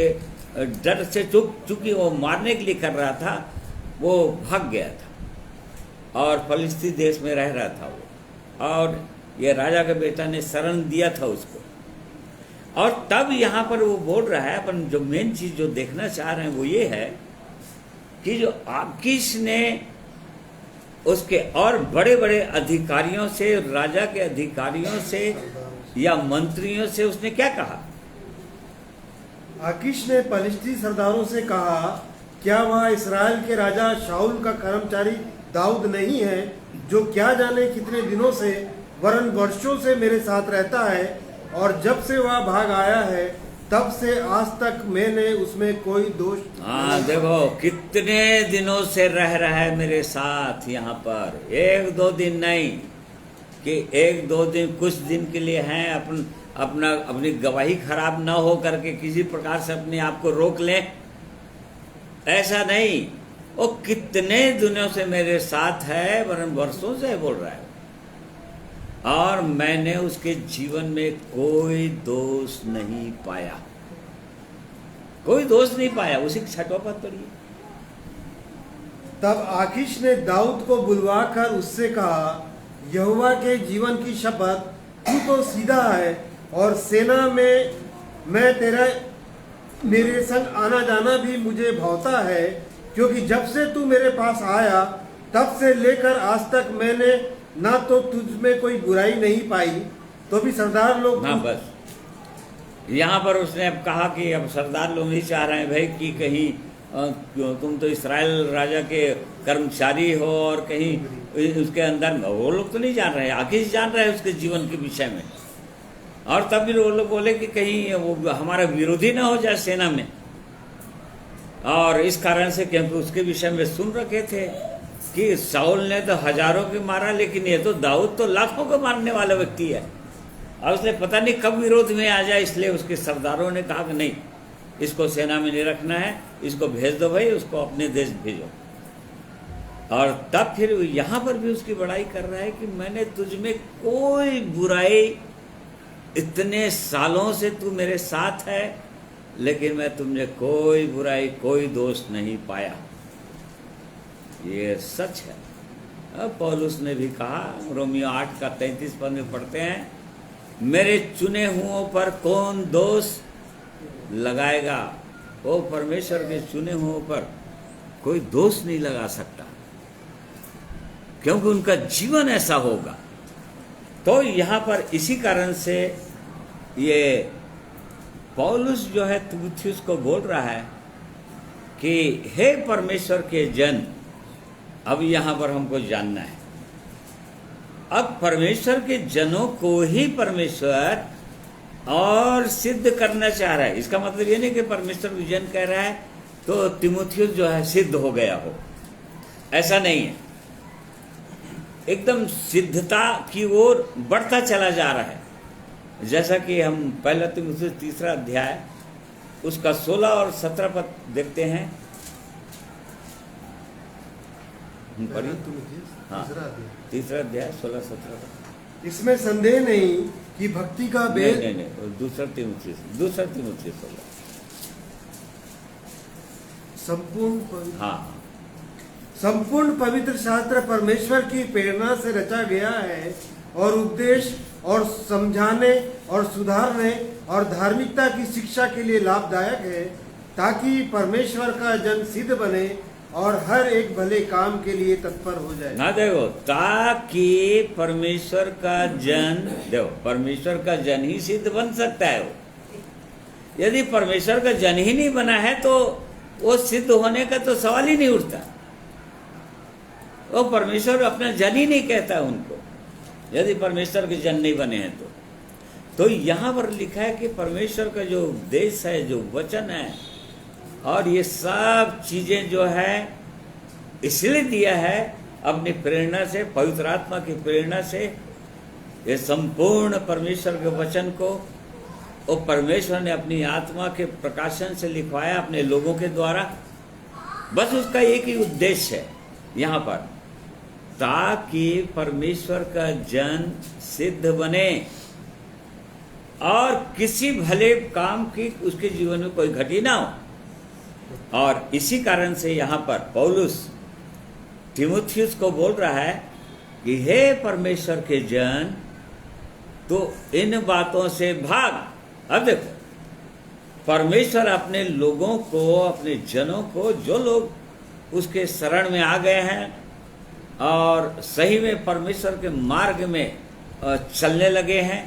डर से चूंकि वो मारने के लिए कर रहा था, वो भाग गया था और फलिस्ती देश में रह रहा था वो, और ये राजा के बेटा ने शरण दिया था उसको। और तब यहाँ पर वो बोल रहा है, अपन जो मेन चीज जो देखना चाह रहे हैं वो ये है कि जो आकीश ने उसके और बड़े बड़े अधिकारियों से, राजा के अधिकारियों से या मंत्रियों से उसने क्या कहा? आकीश ने फलिश्ती सरदारों से कहा, क्या वह इस्राएल के राजा शाऊल का कर्मचारी दाऊद नहीं है, जो क्या जाने कितने दिनों से वरन वर्षों से मेरे साथ रहता है, और जब से वह भाग आया है तब से आज तक मैंने उसमें कोई दोष। हाँ देखो, कितने दिनों से रह रहा है मेरे साथ यहाँ पर, 1-2 दिन नहीं कि 1-2 दिन, कुछ दिन के लिए हैं, अपनी गवाही खराब ना हो करके किसी प्रकार से अपने आप को रोक लें, ऐसा नहीं। वो कितने दिनों से मेरे साथ है, वरन वर्षों से बोल रहा है, और मैंने उसके जीवन में कोई दोष नहीं पाया, कोई दोष नहीं पाया। उसी 6वां पद पढ़िए। तब आकीश ने दाऊद को बुलवाकर उससे कहा, यहोवा के जीवन की शपथ, तू तो सीधा है, और सेना में मैं मेरे संग आना जाना भी मुझे भावता है, क्योंकि जब से तू मेरे पास आया तब से लेकर आज तक मैंने ना तो तुझ में कोई बुराई नहीं पाई। तो भी सरदार लोग ना, बस यहाँ पर उसने अब कहा कि अब सरदार लोग नहीं चाह रहे हैं भाई कि कहीं तुम तो इस्राएल राजा के कर्मचारी हो और कहीं उसके अंदर, वो लोग तो नहीं जान रहे, आकीश जान रहे हैं उसके जीवन के विषय में। और तब भी वो लोग बोले कि कहीं वो हमारा विरोधी ना हो जाए सेना में, और इस कारण से, क्योंकि उसके विषय में सुन रखे थे कि शाऊल ने तो हजारों के मारा, लेकिन ये तो दाऊद तो लाखों को मारने वाला व्यक्ति है, और उसने पता नहीं कब विरोध में आ जाए, इसलिए उसके सरदारों ने कहा कि नहीं, इसको सेना में नहीं रखना है, इसको भेज दो भाई, उसको अपने देश भेजो। और तब फिर यहाँ पर भी उसकी बड़ाई कर रहा है कि मैंने तुझ में कोई बुराई, इतने सालों से तू मेरे साथ है, लेकिन मैं तुमने कोई बुराई, कोई दोष नहीं पाया। ये सच है। अब पौलुस ने भी कहा, रोमियो 8 का 33 पद में पढ़ते हैं, मेरे चुने हुओं पर कौन दोष लगाएगा? वो परमेश्वर के चुने हुओं पर कोई दोष नहीं लगा सकता, क्योंकि उनका जीवन ऐसा होगा। तो यहाँ पर इसी कारण से ये पौलुस जो है तीमुथियुस को बोल रहा है कि हे परमेश्वर के जन, अब यहाँ पर हमको जानना है। अब परमेश्वर के जनों को ही परमेश्वर और सिद्ध करना चाह रहा है। इसका मतलब ये नहीं कि परमेश्वर के जन कह रहा है तो तीमुथियुस जो है सिद्ध हो गया हो, ऐसा नहीं है। एकदम सिद्धता की ओर बढ़ता चला जा रहा है। जैसा कि हम पहला तीमुथियुस 3 अध्याय उसका 16 और 17 पद देखते हैं। पढ़िए। हाँ, 3 अध्याय 16-17 पद। इसमें संदेह नहीं कि भक्ति का भेद नहीं, दूसरा तीमुथियुस होगा। हाँ, संपूर्ण पवित्र शास्त्र परमेश्वर की प्रेरणा से रचा गया है और उपदेश और समझाने और सुधारने और धार्मिकता की शिक्षा के लिए लाभदायक है, ताकि परमेश्वर का जन सिद्ध बने और हर एक भले काम के लिए तत्पर हो जाए। ना देखो, ताकि परमेश्वर का जन, देखो परमेश्वर का जन ही सिद्ध बन सकता है। वो यदि परमेश्वर का जन ही नहीं बना है तो वो सिद्ध होने का तो सवाल ही नहीं उठता। वो परमेश्वर अपना जन ही नहीं कहता उनको, यदि परमेश्वर के जन नहीं बने हैं तो यहाँ पर लिखा है कि परमेश्वर का जो उपदेश है, जो वचन है, और ये सब चीजें जो है इसलिए दिया है अपनी प्रेरणा से, पवित्र आत्मा की प्रेरणा से। ये संपूर्ण परमेश्वर के वचन को वो परमेश्वर ने अपनी आत्मा के प्रकाशन से लिखवाया अपने लोगों के द्वारा। बस उसका एक ही उद्देश्य है यहाँ पर, ताकि परमेश्वर का जन सिद्ध बने और किसी भले काम की उसके जीवन में कोई घटी ना हो। और इसी कारण से यहाँ पर पौलुस तीमुथियुस को बोल रहा है कि हे परमेश्वर के जन, तो इन बातों से भाग। अब देखो, परमेश्वर अपने लोगों को, अपने जनों को, जो लोग उसके शरण में आ गए हैं और सही में परमेश्वर के मार्ग में चलने लगे हैं,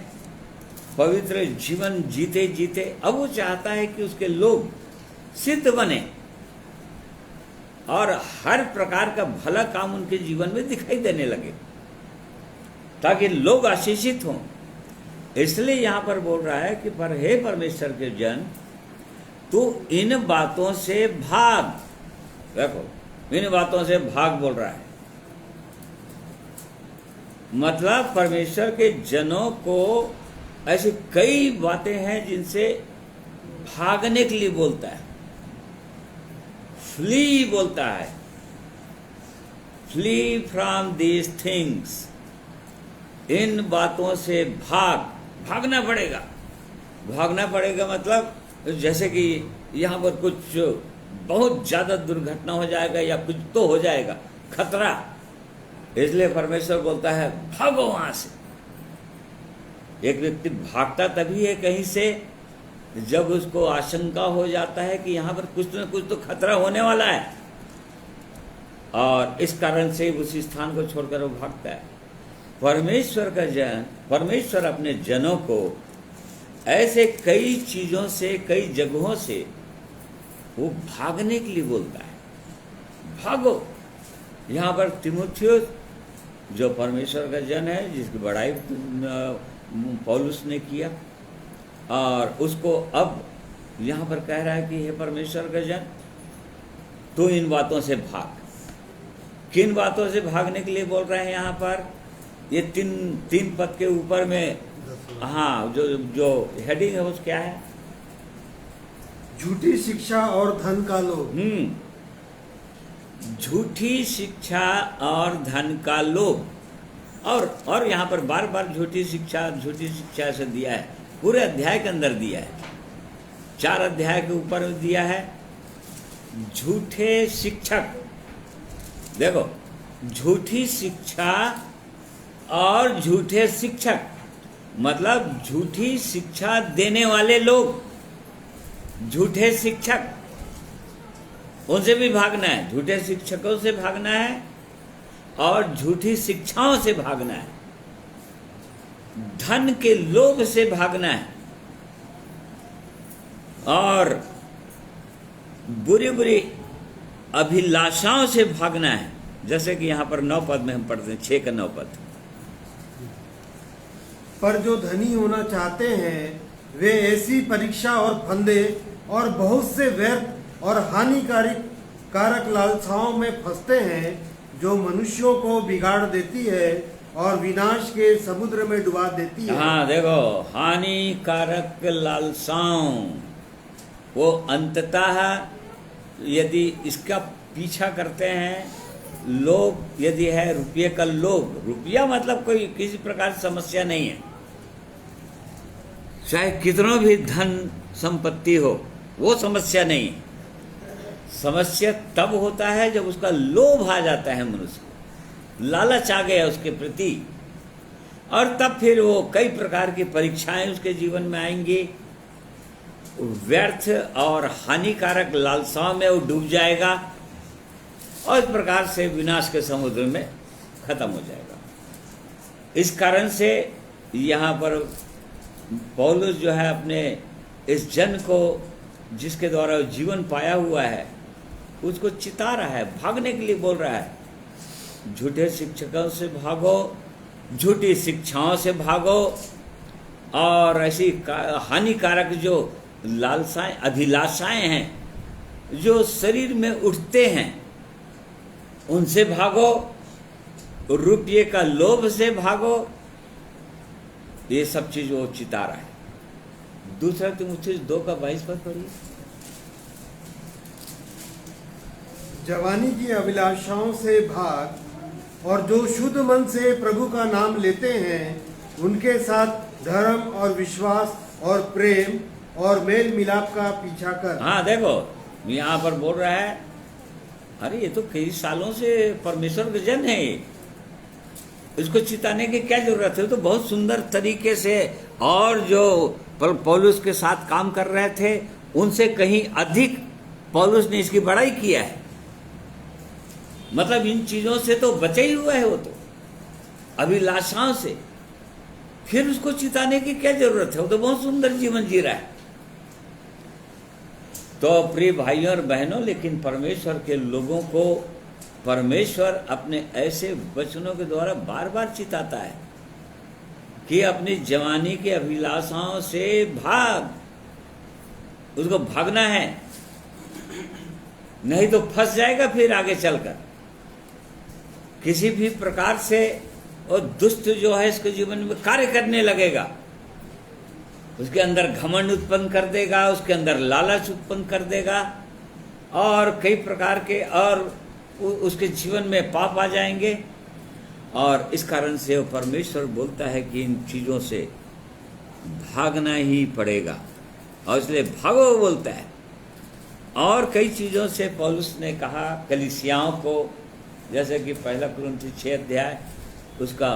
पवित्र जीवन जीते जीते, अब वो चाहता है कि उसके लोग सिद्ध बने और हर प्रकार का भला काम उनके जीवन में दिखाई देने लगे, ताकि लोग आशीषित हों। इसलिए यहां पर बोल रहा है कि पर हे परमेश्वर के जन, तो इन बातों से भाग। देखो, इन बातों से भाग बोल रहा है, मतलब परमेश्वर के जनों को ऐसी कई बातें हैं जिनसे भागने के लिए बोलता है। फ्ली बोलता है, फ्ली फ्रॉम दीज थिंग्स। इन बातों से भागना पड़ेगा। भागना पड़ेगा मतलब जैसे कि यहाँ पर कुछ बहुत ज्यादा दुर्घटना हो जाएगा या कुछ तो हो जाएगा, खतरा। इसलिए परमेश्वर बोलता है भागो वहां से। एक व्यक्ति भागता तभी है कहीं से जब उसको आशंका हो जाता है कि यहाँ पर कुछ न कुछ तो खतरा होने वाला है, और इस कारण से उस स्थान को छोड़कर वो भागता है। परमेश्वर का जन, परमेश्वर अपने जनों को ऐसे कई चीजों से, कई जगहों से वो भागने के लिए बोलता है। भागो। यहाँ पर तीमुथियुस जो परमेश्वर का जन है, जिसकी बड़ाई पौलुस ने किया, और उसको अब यहाँ पर कह रहा है कि हे परमेश्वर का जन, तू इन बातों से भाग। किन बातों से भागने के लिए बोल रहे हैं यहाँ पर? ये तीन पद के ऊपर में, हाँ, जो हेडिंग है उस क्या है? झूठी शिक्षा और धन का लोभ। झूठी शिक्षा और धन का लोभ। और यहाँ पर बार बार झूठी शिक्षा से दिया है, पूरे अध्याय के अंदर दिया है, 4 अध्याय के ऊपर दिया है। झूठे शिक्षक, देखो, झूठी शिक्षा और झूठे शिक्षक, मतलब झूठी शिक्षा देने वाले लोग, झूठे शिक्षक, उनसे भी भागना है। झूठे शिक्षकों से भागना है और झूठी शिक्षाओं से भागना है। धन के लोभ से भागना है और बुरी बुरी अभिलाषाओं से भागना है। जैसे कि यहाँ पर 9 पद में हम पढ़ते हैं, 6 का 9 पद। पर जो धनी होना चाहते हैं वे ऐसी परीक्षा और फंदे और बहुत से व्यर्थ और हानिकारक लालसाओं में फंसते हैं जो मनुष्यों को बिगाड़ देती है और विनाश के समुद्र में डुबा देती है। हाँ देखो, हानिकारक लालसाओं, वो अंततः यदि इसका पीछा करते हैं लोग, यदि है रुपये का लोभ, रुपया मतलब कोई किसी प्रकार की समस्या नहीं है, चाहे कितना भी धन संपत्ति हो, वो समस्या नहीं है। समस्या तब होता है जब उसका लोभ आ जाता है मनुष्य को, लालच आ गया उसके प्रति, और तब फिर वो कई प्रकार की परीक्षाएं उसके जीवन में आएंगी, व्यर्थ और हानिकारक लालसाओं में वो डूब जाएगा और इस प्रकार से विनाश के समुद्र में खत्म हो जाएगा। इस कारण से यहाँ पर पौलुस जो है अपने इस जन को, जिसके द्वारा जीवन पाया हुआ है, उसको चिता रहा है, भागने के लिए बोल रहा है। झूठे शिक्षकों से भागो, झूठी शिक्षाओं से भागो, और ऐसी हानिकारक जो लालसाएं, अभिलाषाएं हैं जो शरीर में उठते हैं, उनसे भागो, रुपये का लोभ से भागो। ये सब चीज वो चिता रहा है। दूसरा तीमुथियुस 2 का 22 पद पढ़िए। जवानी की अभिलाषाओं से भाग, और जो शुद्ध मन से प्रभु का नाम लेते हैं उनके साथ धर्म और विश्वास और प्रेम और मेल मिलाप का पीछा कर। हाँ देखो, यहाँ पर बोल रहा है, अरे ये तो कई सालों से परमेश्वर का जन है, इसको चिताने की क्या जरूरत है। तो बहुत सुंदर तरीके से, और जो पौलुस के साथ काम कर रहे थे उनसे कहीं अधिक पौलुस ने इसकी बड़ाई किया है। मतलब इन चीजों से तो बचे ही हुआ है वो, तो अभिलाषाओं से, फिर उसको चिताने की क्या जरूरत है, वो तो बहुत सुंदर जीवन जी रहा है। तो प्रिय भाइयों और बहनों, लेकिन परमेश्वर के लोगों को परमेश्वर अपने ऐसे वचनों के द्वारा बार बार चिताता है कि अपनी जवानी के अभिलाषाओं से भाग, उसको भागना है, नहीं तो फंस जाएगा फिर आगे चलकर किसी भी प्रकार से। और दुष्ट जो है इसके जीवन में कार्य करने लगेगा, उसके अंदर घमंड उत्पन्न कर देगा, उसके अंदर लालच उत्पन्न कर देगा, और कई प्रकार के और उसके जीवन में पाप आ जाएंगे। और इस कारण से वो परमेश्वर बोलता है कि इन चीज़ों से भागना ही पड़ेगा, और इसलिए भागो बोलता है। और कई चीज़ों से पौलुस ने कहा कलीसियाओं को, जैसे कि 1 कुरिन्थी 6 अध्याय उसका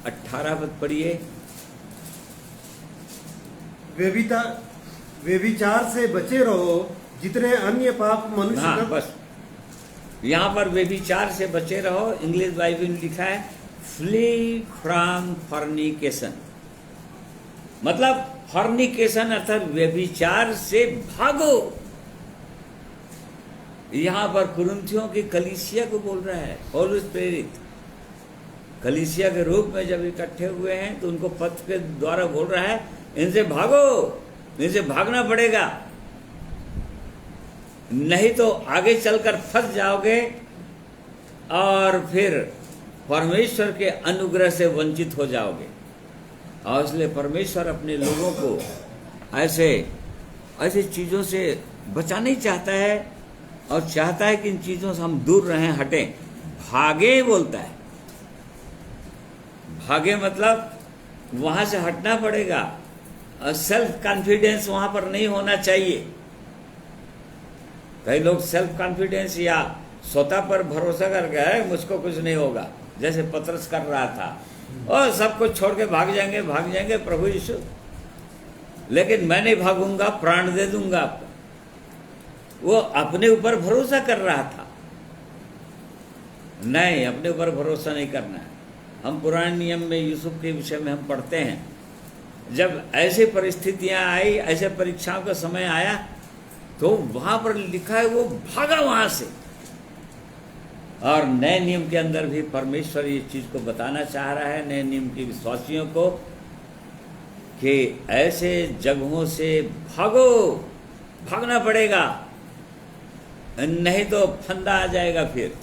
18 पद पढ़िए। व्यभिचार से बचे रहो, जितने अन्य पाप मनुष्य हाँ, बस यहाँ पर व्यभिचार से बचे रहो, इंग्लिश बाइबल में लिखा है फ्ली फ्रॉम फॉर्निकेशन, मतलब फॉर्निकेशन अर्थात व्यभिचार से भागो। यहाँ पर कुरिन्थियों की कलीसिया को बोल रहा है पौलुस प्रेरित, कलीसिया के रूप में जब इकट्ठे हुए हैं तो उनको पत्र के द्वारा बोल रहा है, इनसे भागो, इनसे भागना पड़ेगा, नहीं तो आगे चलकर फंस जाओगे और फिर परमेश्वर के अनुग्रह से वंचित हो जाओगे। और इसलिए परमेश्वर अपने लोगों को ऐसे चीज़ों से बचाना ही चाहता है, और चाहता है कि इन चीज़ों से हम दूर रहें, हटें। भागे बोलता है, भागे मतलब वहाँ से हटना पड़ेगा, और सेल्फ कॉन्फिडेंस वहाँ पर नहीं होना चाहिए। कई लोग सेल्फ कॉन्फिडेंस या स्वतः पर भरोसा कर गए, मुझको कुछ नहीं होगा, जैसे पतरस कर रहा था, और सब कुछ छोड़ के भाग जाएंगे प्रभु यीशु, लेकिन मैं नहीं भागूंगा, प्राण दे दूंगा आपको। वो अपने ऊपर भरोसा कर रहा था। नहीं, अपने ऊपर भरोसा नहीं करना है, हम पुराने नियम में यूसुफ के विषय में हम पढ़ते हैं, जब ऐसी परिस्थितियां आई, ऐसे परीक्षाओं का समय आया, तो वहां पर लिखा है वो भागा वहां से। और नए नियम के अंदर भी परमेश्वर इस चीज को बताना चाह रहा है नए नियम के विश्वासियों को कि ऐसे जगहों से भागो, भागना पड़ेगा, नहीं तो फंदा आ जाएगा। फिर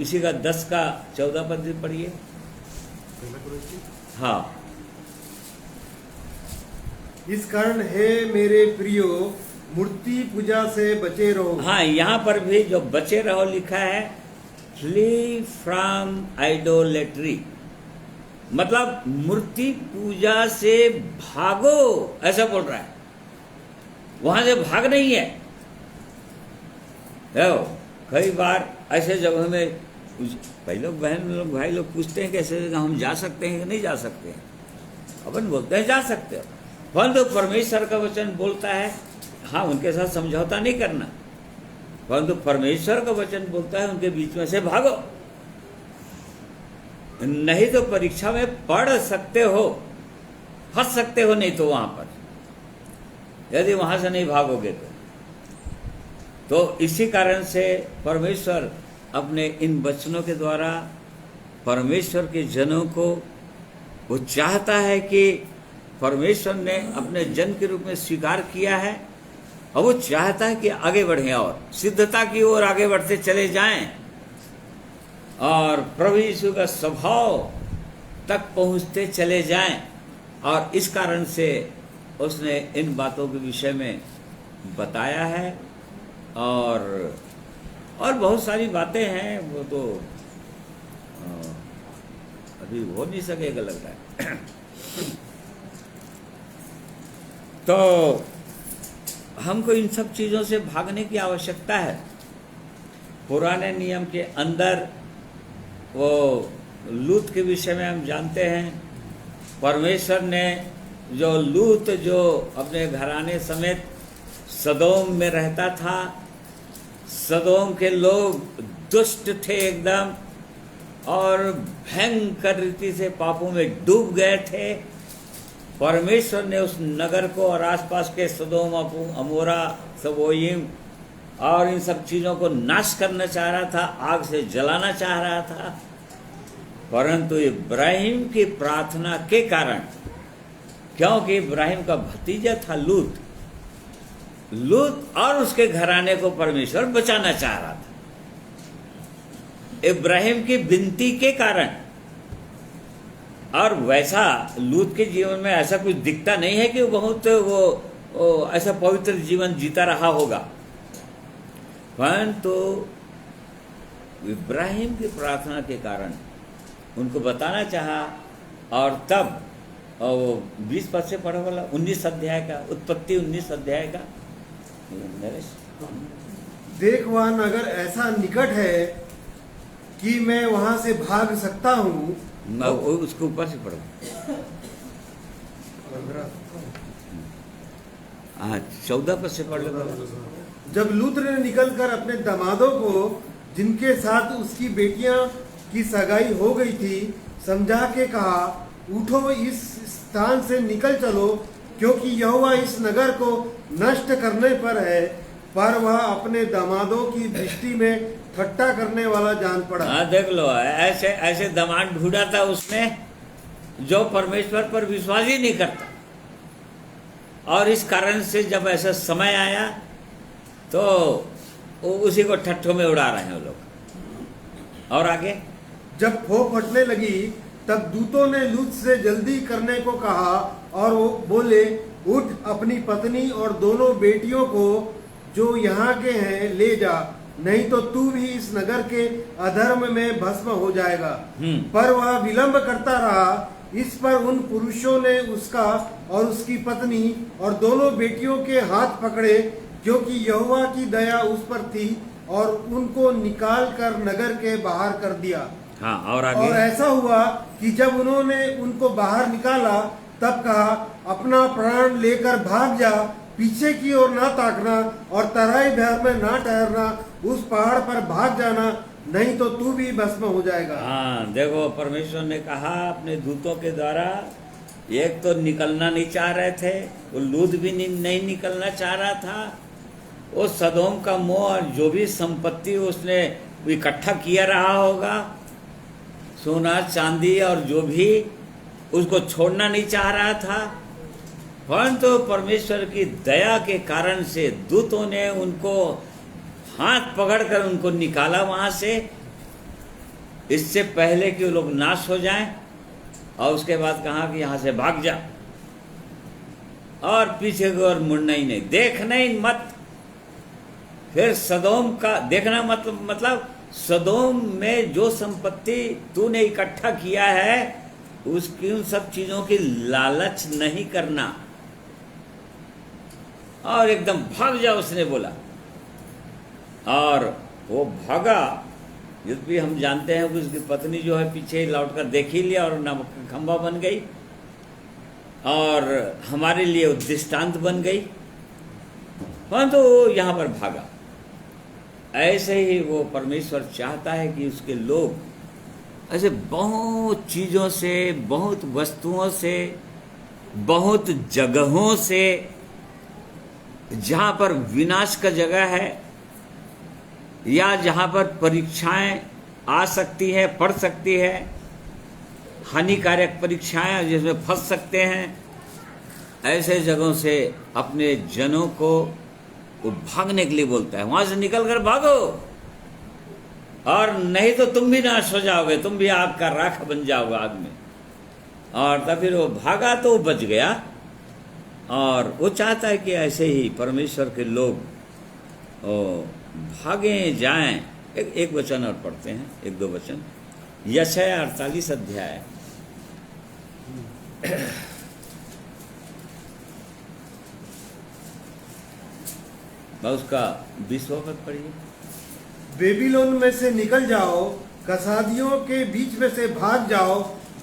इसी का 10 का 14 पद भी पढ़िए। हाँ, इस कारण हे मेरे प्रियो मूर्ति पूजा से बचे रहो। हाँ, यहाँ पर भी जो बचे रहो लिखा है, फ्ली फ्रॉम आइडोलेट्री, मतलब मूर्ति पूजा से भागो, ऐसा बोल रहा है। वहां से भाग नहीं है। कई बार ऐसे जगहों में भाई लोग, बहन लोग, भाई लोग पूछते हैं कैसे हम जा सकते हैं कि नहीं जा सकते हैं। अपन बोलते हैं जा सकते हो, परंतु परमेश्वर का वचन बोलता है हाँ, उनके साथ समझौता नहीं करना, परंतु परमेश्वर का वचन बोलता है उनके बीच में से भागो, नहीं तो परीक्षा में पढ़ सकते हो, फंस सकते हो। नहीं तो वहां पर यदि वहां से नहीं भागोगे तो इसी कारण से परमेश्वर अपने इन वचनों के द्वारा परमेश्वर के जनों को वो चाहता है कि परमेश्वर ने अपने जन के रूप में स्वीकार किया है, और वो चाहता है कि आगे बढ़ें और सिद्धता की ओर आगे बढ़ते चले जाएं और प्रभु यीशु का स्वभाव तक पहुंचते चले जाएं। और इस कारण से उसने इन बातों के विषय में बताया है। और बहुत सारी बातें हैं, वो तो अभी हो नहीं सकेगा लग रहा है। तो हमको इन सब चीज़ों से भागने की आवश्यकता है। पुराने नियम के अंदर वो लूत के विषय में हम जानते हैं, परमेश्वर ने जो लूत जो अपने घराने समेत सदोम में रहता था, सदोम के लोग दुष्ट थे एकदम और भयंकर रीति से पापों में डूब गए थे। परमेश्वर ने उस नगर को और आसपास के सदोम, अमोरा, सबोयिम और इन सब चीज़ों को नाश करना चाह रहा था, आग से जलाना चाह रहा था, परंतु इब्राहिम की प्रार्थना के कारण, क्योंकि इब्राहिम का भतीजा था लूत और उसके घराने को परमेश्वर बचाना चाह रहा था। इब्राहिम की विनती के कारण, और वैसा लूत के जीवन में ऐसा कुछ दिखता नहीं है कि वो बहुत वो ऐसा पवित्र जीवन जीता रहा होगा, परंतु इब्राहिम की प्रार्थना के कारण उनको बताना चाहा। और तब वो 20 पद से पढ़ा वाला 19 अध्याय का, उत्पत्ति 19 अध्याय का, देख वह नगर ऐसा निकट है कि मैं वहां से भाग सकता हूँ। उसके ऊपर से पढ़ो। हाँ, 14 पद से पढ़ लो। जब लूत ने निकलकर अपने दामादों को, जिनके साथ उसकी बेटियां की सगाई हो गई थी, समझा के कहा, उठो, इस स्थान से निकल चलो, क्योंकि यहोवा इस नगर को नष्ट करने पर है। पर वह अपने दामादों की दृष्टि में ठट्टा करने वाला जान पड़ा। हाँ, देख लो, ऐसे ऐसे दामाद ढूंढा था उसने जो परमेश्वर पर विश्वास ही नहीं करता, और इस कारण से जब ऐसा समय आया तो उसी को ठट्ठों में उड़ा रहे हैं वो लोग। और आगे, जब फो फटने लगी तब दूतों ने लूत से जल्दी करने को कहा और वो बोले, उठ, अपनी पत्नी और दोनों बेटियों को जो यहाँ के हैं ले जा, नहीं तो तू भी इस नगर के अधर्म में भस्म हो जाएगा। पर वह विलंब करता रहा। इस पर उन पुरुषों ने उसका और उसकी पत्नी और दोनों बेटियों के हाथ पकड़े, क्योंकि यहोवा की दया उस पर थी, और उनको निकाल कर नगर के बाहर कर दिया। हाँ, और आगे, और ऐसा हुआ कि जब उन्होंने उनको बाहर निकाला तब कहा, अपना प्राण लेकर भाग जा, पीछे की ओर ना ताकना और तराई भर में ना ठहरना, उस पहाड़ पर भाग जाना नहीं तो तू भी भस्म हो जाएगा। हाँ, देखो परमेश्वर ने कहा अपने दूतों के द्वारा, एक तो निकलना नहीं चाह रहे थे, वो लूत भी नहीं निकलना चाह रहा था। वो सदोम का मोह और जो भी संपत्ति उसने इकट्ठा किया रहा होगा, सोना चांदी और जो भी, उसको छोड़ना नहीं चाह रहा था। परंतु परमेश्वर की दया के कारण से दूतों ने उनको हाथ पकड़कर उनको निकाला वहां से, इससे पहले कि वो लोग नाश हो जाएं। और उसके बाद कहा कि यहां से भाग जा और पीछे की ओर मुड़ना ही नहीं, देखना ही मत। फिर सदोम का देखना मतलब सदोम में जो संपत्ति तूने इकट्ठा किया है उसकी उन सब चीजों की लालच नहीं करना, और एकदम भाग जा उसने बोला। और वो भागा, यद्यपि हम जानते हैं कि उसकी पत्नी जो है पीछे लौटकर देख ही लिया और नमक का खंभा बन गई और हमारे लिए दृष्टांत बन गई, परंतु वो यहाँ पर भागा। ऐसे ही वो परमेश्वर चाहता है कि उसके लोग ऐसे बहुत चीज़ों से, बहुत वस्तुओं से, बहुत जगहों से, जहाँ पर विनाश का जगह है या जहाँ पर परीक्षाएं आ सकती है, पड़ सकती है, हानिकारक परीक्षाएं जिसमें फंस सकते हैं, ऐसे जगहों से अपने जनों को वो भागने के लिए बोलता है। वहां से निकल कर भागो, और नहीं तो तुम भी नाश हो जाओगे, तुम भी आग का राख बन जाओगे आग में। और तब फिर वो भागा तो वो बच गया। और वो चाहता है कि ऐसे ही परमेश्वर के लोग भागे जाएं। एक वचन और पढ़ते हैं, एक दो वचन। यशायाह 48 अध्याय उसका 20वां पद पढ़िए। बेबीलोन में से निकल जाओ, कसादियों के बीच में से भाग जाओ,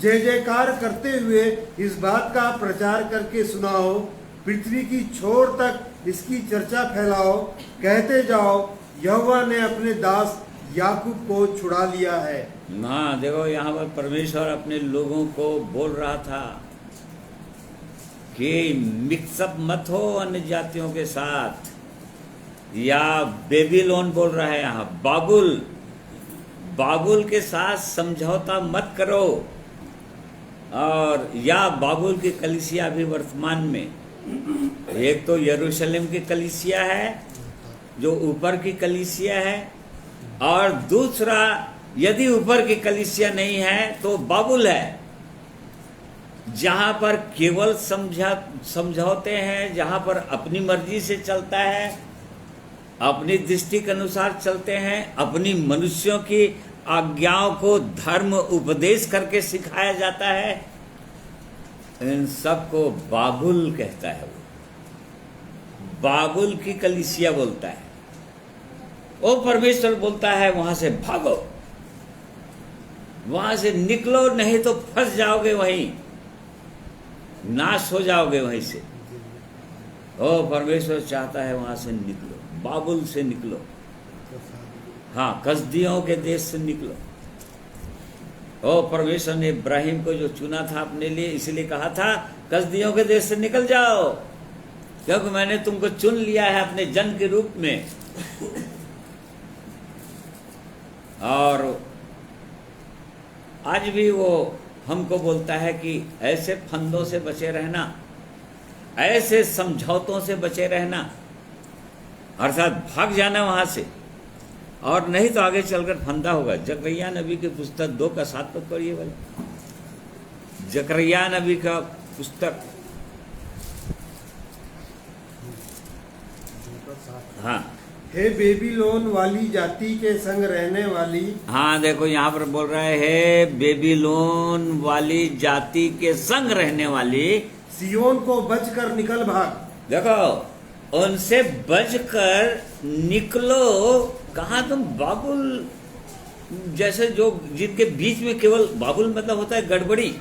जय जयकार करते हुए इस बात का प्रचार करके सुनाओ, पृथ्वी की छोर तक इसकी चर्चा फैलाओ, कहते जाओ यहोवा ने अपने दास याकूब को छुड़ा लिया है। हाँ, देखो यहाँ पर परमेश्वर अपने लोगों को बोल रहा था कि मिक्सअप मत हो अन्य जातियों के साथ, या बेबीलोन बोल रहा है यहाँ, बाबुल के साथ समझौता मत करो। और या बाबुल की कलीसिया भी वर्तमान में, एक तो यरूशलेम की कलीसिया है जो ऊपर की कलीसिया है, और दूसरा यदि ऊपर की कलीसिया नहीं है तो बाबुल है, जहां पर केवल समझौते हैं, जहां पर अपनी मर्जी से चलता है, अपनी दृष्टि के अनुसार चलते हैं, अपनी मनुष्यों की आज्ञाओं को धर्म उपदेश करके सिखाया जाता है। इन सबको बाबुल कहता है। वो बाबुल की कलीसिया बोलता है। वो परमेश्वर बोलता है वहां से भागो, वहां से निकलो, नहीं तो फंस जाओगे, वहीं नाश हो जाओगे वहीं से। ओ परमेश्वर चाहता है वहां से निकलो, बाबुल से निकलो, हाँ, कसदियों के देश से निकलो। ओ परमेश्वर ने इब्राहिम को जो चुना था अपने लिए, इसलिए कहा था कसदियों के देश से निकल जाओ, क्योंकि मैंने तुमको चुन लिया है अपने जन के रूप में। और आज भी वो हमको बोलता है कि ऐसे फंदों से बचे रहना, ऐसे समझौतों से बचे रहना, अर्थात भाग जाना वहां से, और नहीं तो आगे चलकर फंदा होगा। जकरिया नबी की पुस्तक 2:7 पढ़िए वाले। जकरिया नबी का पुस्तक, हाँ, हे बेबीलोन वाली जाति के संग रहने वाली। हाँ, देखो यहाँ पर बोल रहा है बेबीलोन वाली जाति के संग रहने वाली, सियोन को बचकर निकल भाग। देखो उनसे बचकर निकलो। कहाँ तुम बाबुल जैसे जो जिनके बीच में केवल, बाबुल मतलब होता है गड़बड़ी,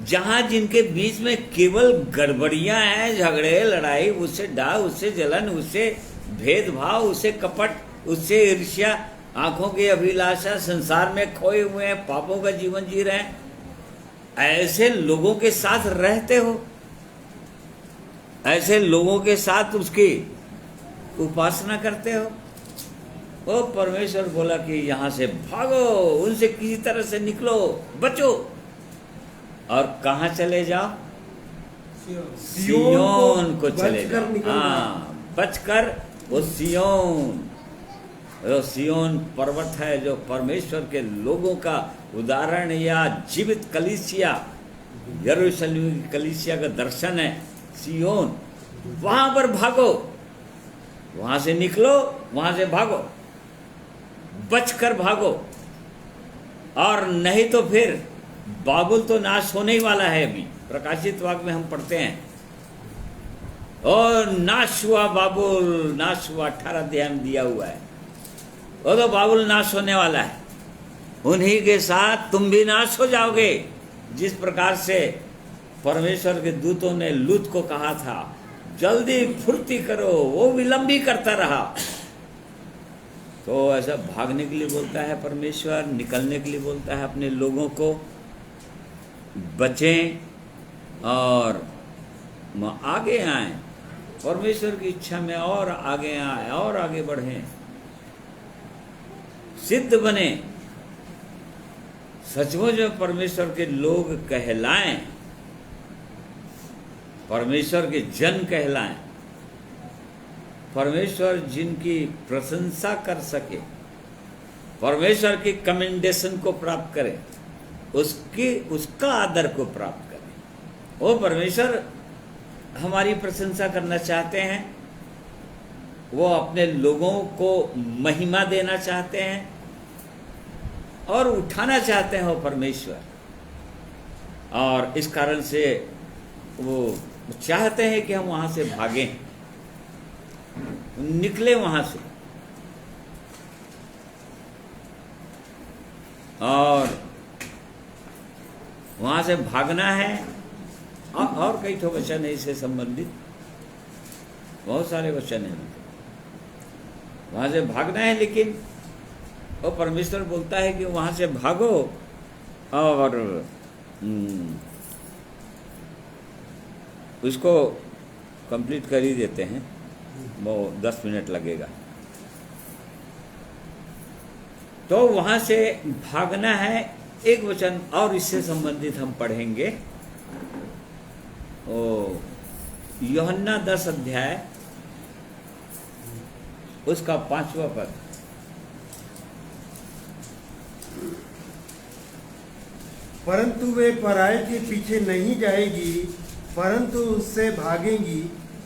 जहां जिनके बीच में केवल गड़बड़ियां हैं, झगड़े, लड़ाई, उससे डाह, उससे जलन, उससे भेदभाव, उससे कपट, उससे ईर्ष्या, आंखों की अभिलाषा, संसार में खोए हुए हैं, पापों का जीवन जी रहे हैं, ऐसे लोगों के साथ रहते हो, ऐसे लोगों के साथ उसकी उपासना करते हो। वो परमेश्वर बोला कि यहां से भागो, उनसे किसी तरह से निकलो, बचो। और कहां चले जाओ? सियोन को चले जाओ। हाँ, बचकर वो सियोन, वो सियोन पर्वत है जो परमेश्वर के लोगों का उदाहरण या जीवित कलीसिया, यरूशलेम की कलीसिया का दर्शन है सियोन। वहां पर भागो, वहां से निकलो, वहां से भागो, बचकर भागो। और नहीं तो फिर बाबुल तो नाश होने ही वाला है। अभी प्रकाशित वाक्य में हम पढ़ते हैं, और नाश हुआ बाबुल, नाश हुआ, 18 अध्याय में दिया हुआ है। वो तो बाबुल नाश होने वाला है, उन्हीं के साथ तुम भी नाश हो जाओगे। जिस प्रकार से परमेश्वर के दूतों ने लूत को कहा था जल्दी फुर्ती करो, वो विलंब भी करता रहा। तो ऐसा भागने के लिए बोलता है परमेश्वर, निकलने के लिए बोलता है अपने लोगों को, बचें और आगे आए, परमेश्वर की इच्छा में और आगे आए और आगे बढ़ें, सिद्ध बने, सचमुच में परमेश्वर के लोग कहलाएं, परमेश्वर के जन कहलाएं, परमेश्वर जिनकी प्रशंसा कर सके, परमेश्वर की कमेंडेशन को प्राप्त करें, उसका आदर को प्राप्त करें। वो परमेश्वर हमारी प्रशंसा करना चाहते हैं, वो अपने लोगों को महिमा देना चाहते हैं और उठाना चाहते हैं वो परमेश्वर। और इस कारण से वो चाहते हैं कि हम वहां से भागें, निकले वहां से। और वहां से भागना है। और कई ठो वचन है इससे संबंधित, बहुत सारे वचन हैं। वहां से भागना है, लेकिन वो परमेश्वर बोलता है कि वहां से भागो और उसको कंप्लीट कर ही देते हैं, वो 10 मिनट लगेगा। तो वहां से भागना है। एक वचन और इससे संबंधित हम पढ़ेंगे, यूहन्ना 10 अध्याय उसका 5वां पद। परंतु वे पराये के पीछे नहीं जाएगी, परंतु उससे भागेंगी,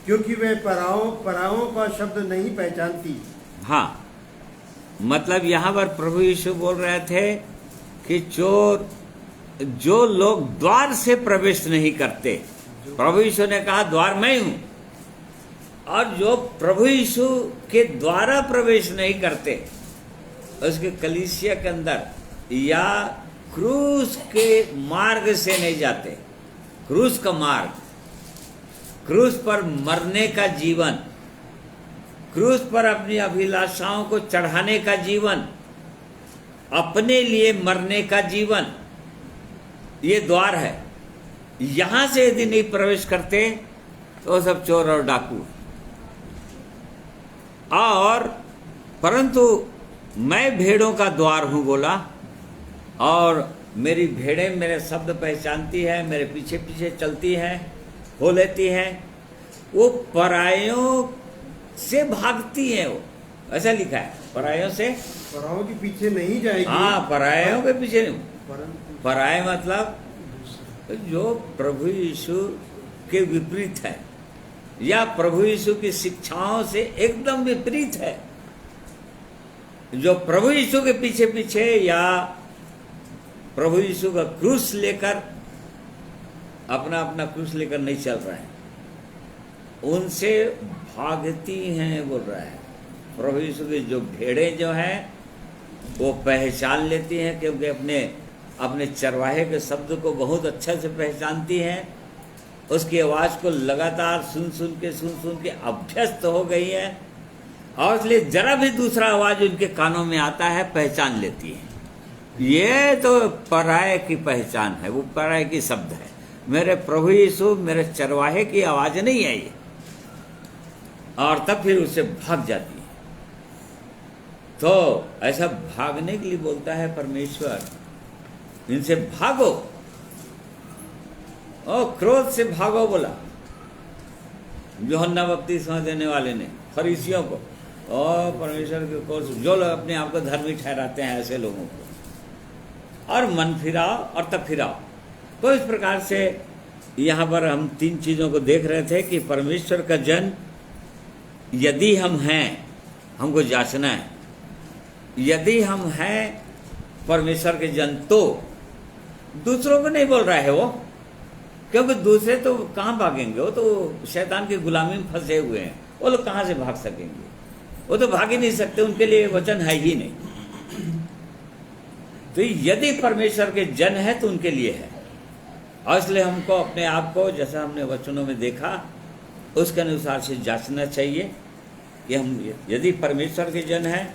क्योंकि वे परायों का शब्द नहीं पहचानती। हाँ, मतलब यहाँ पर प्रभु यीशु बोल रहे थे कि जो लोग द्वार से प्रवेश नहीं करते, प्रभु यीशु ने कहा द्वार मैं हूं, और जो प्रभु यीशु के द्वारा प्रवेश नहीं करते, उसके कलीसिया के अंदर या क्रूस के मार्ग से नहीं जाते, क्रूस का मार्ग, क्रूस पर मरने का जीवन, क्रूस पर अपनी अभिलाषाओं को चढ़ाने का जीवन, अपने लिए मरने का जीवन, ये द्वार है। यहां से यदि नहीं प्रवेश करते तो सब चोर और डाकू। और परंतु मैं भेड़ों का द्वार हूं बोला, और मेरी भेड़ें मेरे शब्द पहचानती है, मेरे पीछे पीछे चलती है, हो लेती है। वो परायों से भागती है, वो ऐसा लिखा है, परायों से, परायों के पीछे नहीं जाएगी। हाँ, परायों के पीछे नहीं। परंतु पराय मतलब जो प्रभु यीशु के विपरीत है, या प्रभु यीशु की शिक्षाओं से एकदम विपरीत है, जो प्रभु यीशु के पीछे पीछे या प्रभु यीशु का क्रूस लेकर, अपना अपना क्रूस लेकर नहीं चल रहे हैं, उनसे भागती हैं बोल रहा है। प्रभु यीशु की जो भेड़ें जो हैं वो पहचान लेती हैं, क्योंकि अपने चरवाहे के शब्द को बहुत अच्छे से पहचानती हैं, उसकी आवाज़ को लगातार सुन सुन के अभ्यस्त हो गई है, और इसलिए जरा भी दूसरा आवाज उनके कानों में आता है पहचान लेती है। ये तो पराये की पहचान है, वो पराये की शब्द है। मेरे प्रभु यीशु मेरे चरवाहे की आवाज नहीं है ये, और तब फिर उससे भाग जाती है। तो ऐसा भागने के लिए बोलता है परमेश्वर, इनसे भागो, ओ क्रोध से भागो बोला यूहन्ना बपतिस्मा देने वाले ने फरीसियों को, और परमेश्वर के कोर्स जो लोग अपने आप को धर्मी ठहराते हैं ऐसे लोगों को, और मन फिराओ और तब फिराओ। तो इस प्रकार से यहाँ पर हम तीन चीजों को देख रहे थे कि परमेश्वर का जन यदि हम हैं, हमको जांचना है, यदि हम हैं परमेश्वर के जन तो दूसरों को नहीं बोल रहा है वो, क्योंकि दूसरे तो कहाँ भागेंगे, वो तो शैतान की गुलामी में फंसे हुए हैं, वो लोग कहाँ से भाग सकेंगे, वो तो भाग ही नहीं सकते, उनके लिए वचन है ही नहीं। तो यदि परमेश्वर के जन है तो उनके लिए है, और इसलिए हमको अपने आप को जैसा हमने वचनों में देखा उसके अनुसार से जांचना चाहिए कि हम यदि परमेश्वर के जन हैं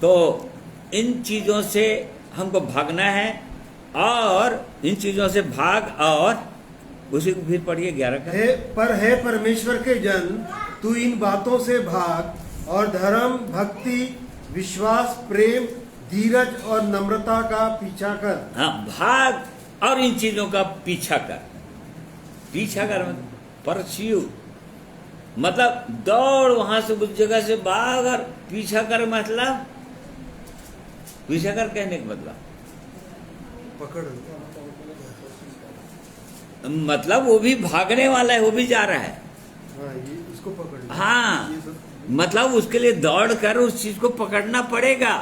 तो इन चीजों से हमको भागना है, और इन चीजों से भाग, और उसी को फिर पढ़िए 11 का। है परमेश्वर के जन, तू इन बातों से भाग और धर्म, भक्ति, विश्वास, प्रेम, धीरज और नम्रता का पीछा कर। हाँ, भाग और इन चीजों का पीछा कर। पीछा कर मतलब परस्यू, मतलब दौड़, वहां से उस जगह से भाग, और पीछा कर मतलब पीछा कर कहने का पकड़, मतलब वो भी भागने वाला है, वो भी जा रहा है। हाँ, ये इसको पकड़। हाँ, मतलब उसके लिए दौड़ कर उस चीज को पकड़ना पड़ेगा।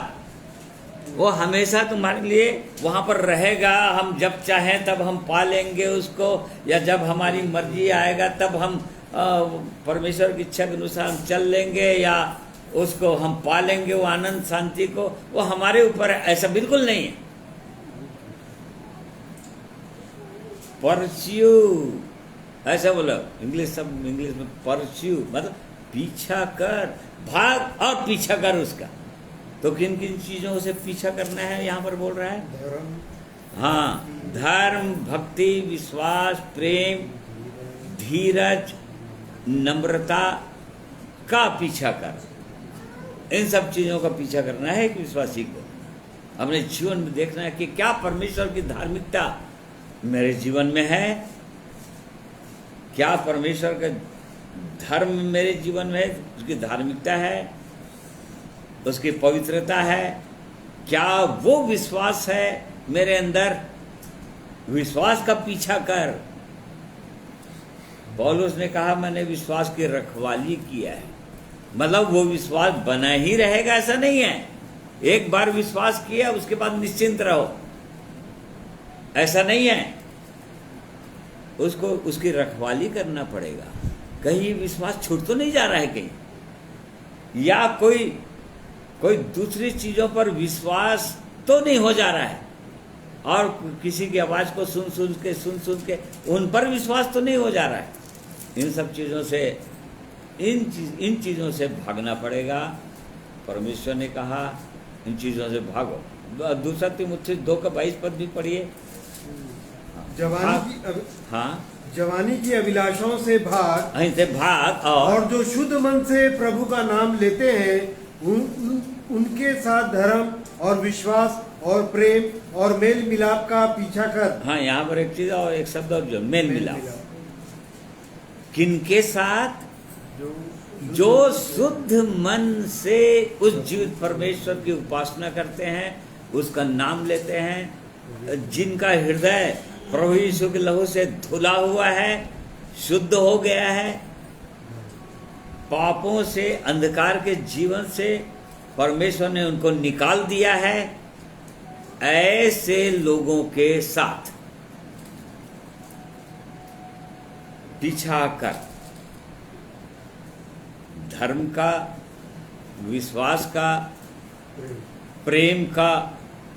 वो हमेशा तुम्हारे लिए वहां पर रहेगा। हम जब चाहें तब हम पा लेंगे उसको, या जब हमारी मर्जी आएगा तब हम परमेश्वर की इच्छा के अनुसार हम चल लेंगे, या उसको हम पा लेंगे वो आनंद शांति को, वो हमारे ऊपर है। ऐसा बिल्कुल नहीं है। परस्यू ऐसा बोलो, इंग्लिश में परस्यू मतलब पीछा कर, भाग और पीछा कर उसका। तो किन किन चीजों से पीछा करना है यहाँ पर बोल रहा है? धर्म, हाँ, धर्म, भक्ति, विश्वास, प्रेम, धीरज, नम्रता का पीछा कर। इन सब चीजों का पीछा करना है एक विश्वासी को। अपने जीवन में देखना है कि क्या परमेश्वर की धार्मिकता मेरे जीवन में है, क्या परमेश्वर का धर्म मेरे जीवन में है, उसकी धार्मिकता है, उसकी पवित्रता है, क्या वो विश्वास है मेरे अंदर। विश्वास का पीछा कर। पौलुस ने कहा मैंने विश्वास की रखवाली किया है, मतलब वो विश्वास बना ही रहेगा ऐसा नहीं है। एक बार विश्वास किया उसके बाद निश्चिंत रहो, ऐसा नहीं है। उसको उसकी रखवाली करना पड़ेगा। कहीं विश्वास छूट तो नहीं जा रहा है कहीं, या कोई दूसरी चीजों पर विश्वास तो नहीं हो जा रहा है, और किसी की आवाज को सुन सुन के उन पर विश्वास तो नहीं हो जा रहा है। इन सब चीजों से इन चीजों से भागना पड़ेगा। परमेश्वर ने कहा इन चीजों से भागो। दूसरा तीमुथियुस 2:22 भी पढ़िए। जवानी की अभिलाषाओं से भाग, से भाग, और जो शुद्ध मन से प्रभु का नाम लेते हैं उनके साथ धर्म और विश्वास और प्रेम और मेल मिलाप का पीछा कर। हाँ, यहाँ पर एक चीज और एक शब्द और जो मेल मिलाप। किनके साथ? जो शुद्ध मन से उस जीवित परमेश्वर की उपासना करते हैं, उसका नाम लेते हैं, जिनका हृदय प्रभु यीशु के लहू से धुला हुआ है, शुद्ध हो गया है, पापों से, अंधकार के जीवन से परमेश्वर ने उनको निकाल दिया है। ऐसे लोगों के साथ पीछा कर। धर्म का, विश्वास का, प्रेम का,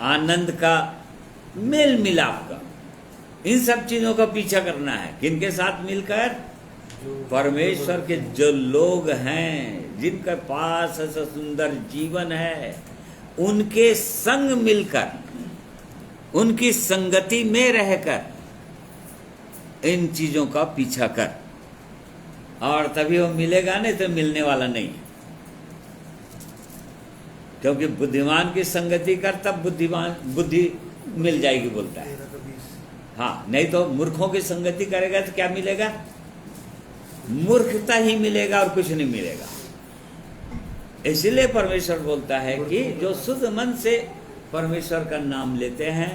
आनंद का, मेल मिलाप का, इन सब चीजों का पीछा करना है। किनके साथ मिलकर? परमेश्वर के जो लोग हैं, जिनके पास ऐसा सुंदर जीवन है, उनके संग मिलकर, उनकी संगति में रहकर इन चीजों का पीछा कर, और तभी वो मिलेगा, नहीं तो मिलने वाला नहीं है। क्योंकि बुद्धिमान की संगति कर, तब बुद्धि मिल जाएगी, बोलता है। हाँ, नहीं तो मूर्खों की संगति करेगा तो क्या मिलेगा? मूर्खता ही मिलेगा और कुछ नहीं मिलेगा। इसलिए परमेश्वर बोलता है कि जो शुद्ध मन से परमेश्वर का नाम लेते हैं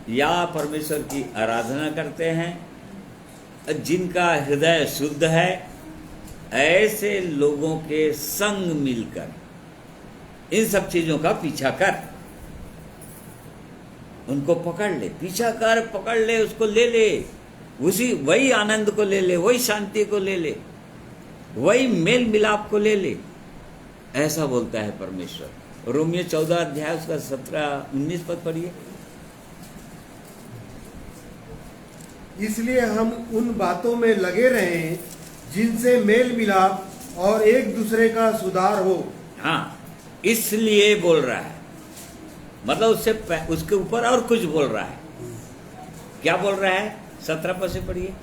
या परमेश्वर की आराधना करते हैं, जिनका हृदय शुद्ध है, ऐसे लोगों के संग मिलकर इन सब चीजों का पीछा कर, उनको पकड़ ले, पीछा कर, पकड़ ले, उसको ले ले, वही आनंद को ले ले, वही शांति को ले ले, वही मेल मिलाप को ले ले। ऐसा बोलता है परमेश्वर। रोमियो 14 अध्याय उसका 17-19 पद पढ़िए। इसलिए हम उन बातों में लगे रहें जिनसे मेल मिलाप और एक दूसरे का सुधार हो। हाँ, इसलिए बोल रहा है, मतलब उसके ऊपर और कुछ बोल रहा है। क्या बोल रहा है? 17 पद से पढ़िए।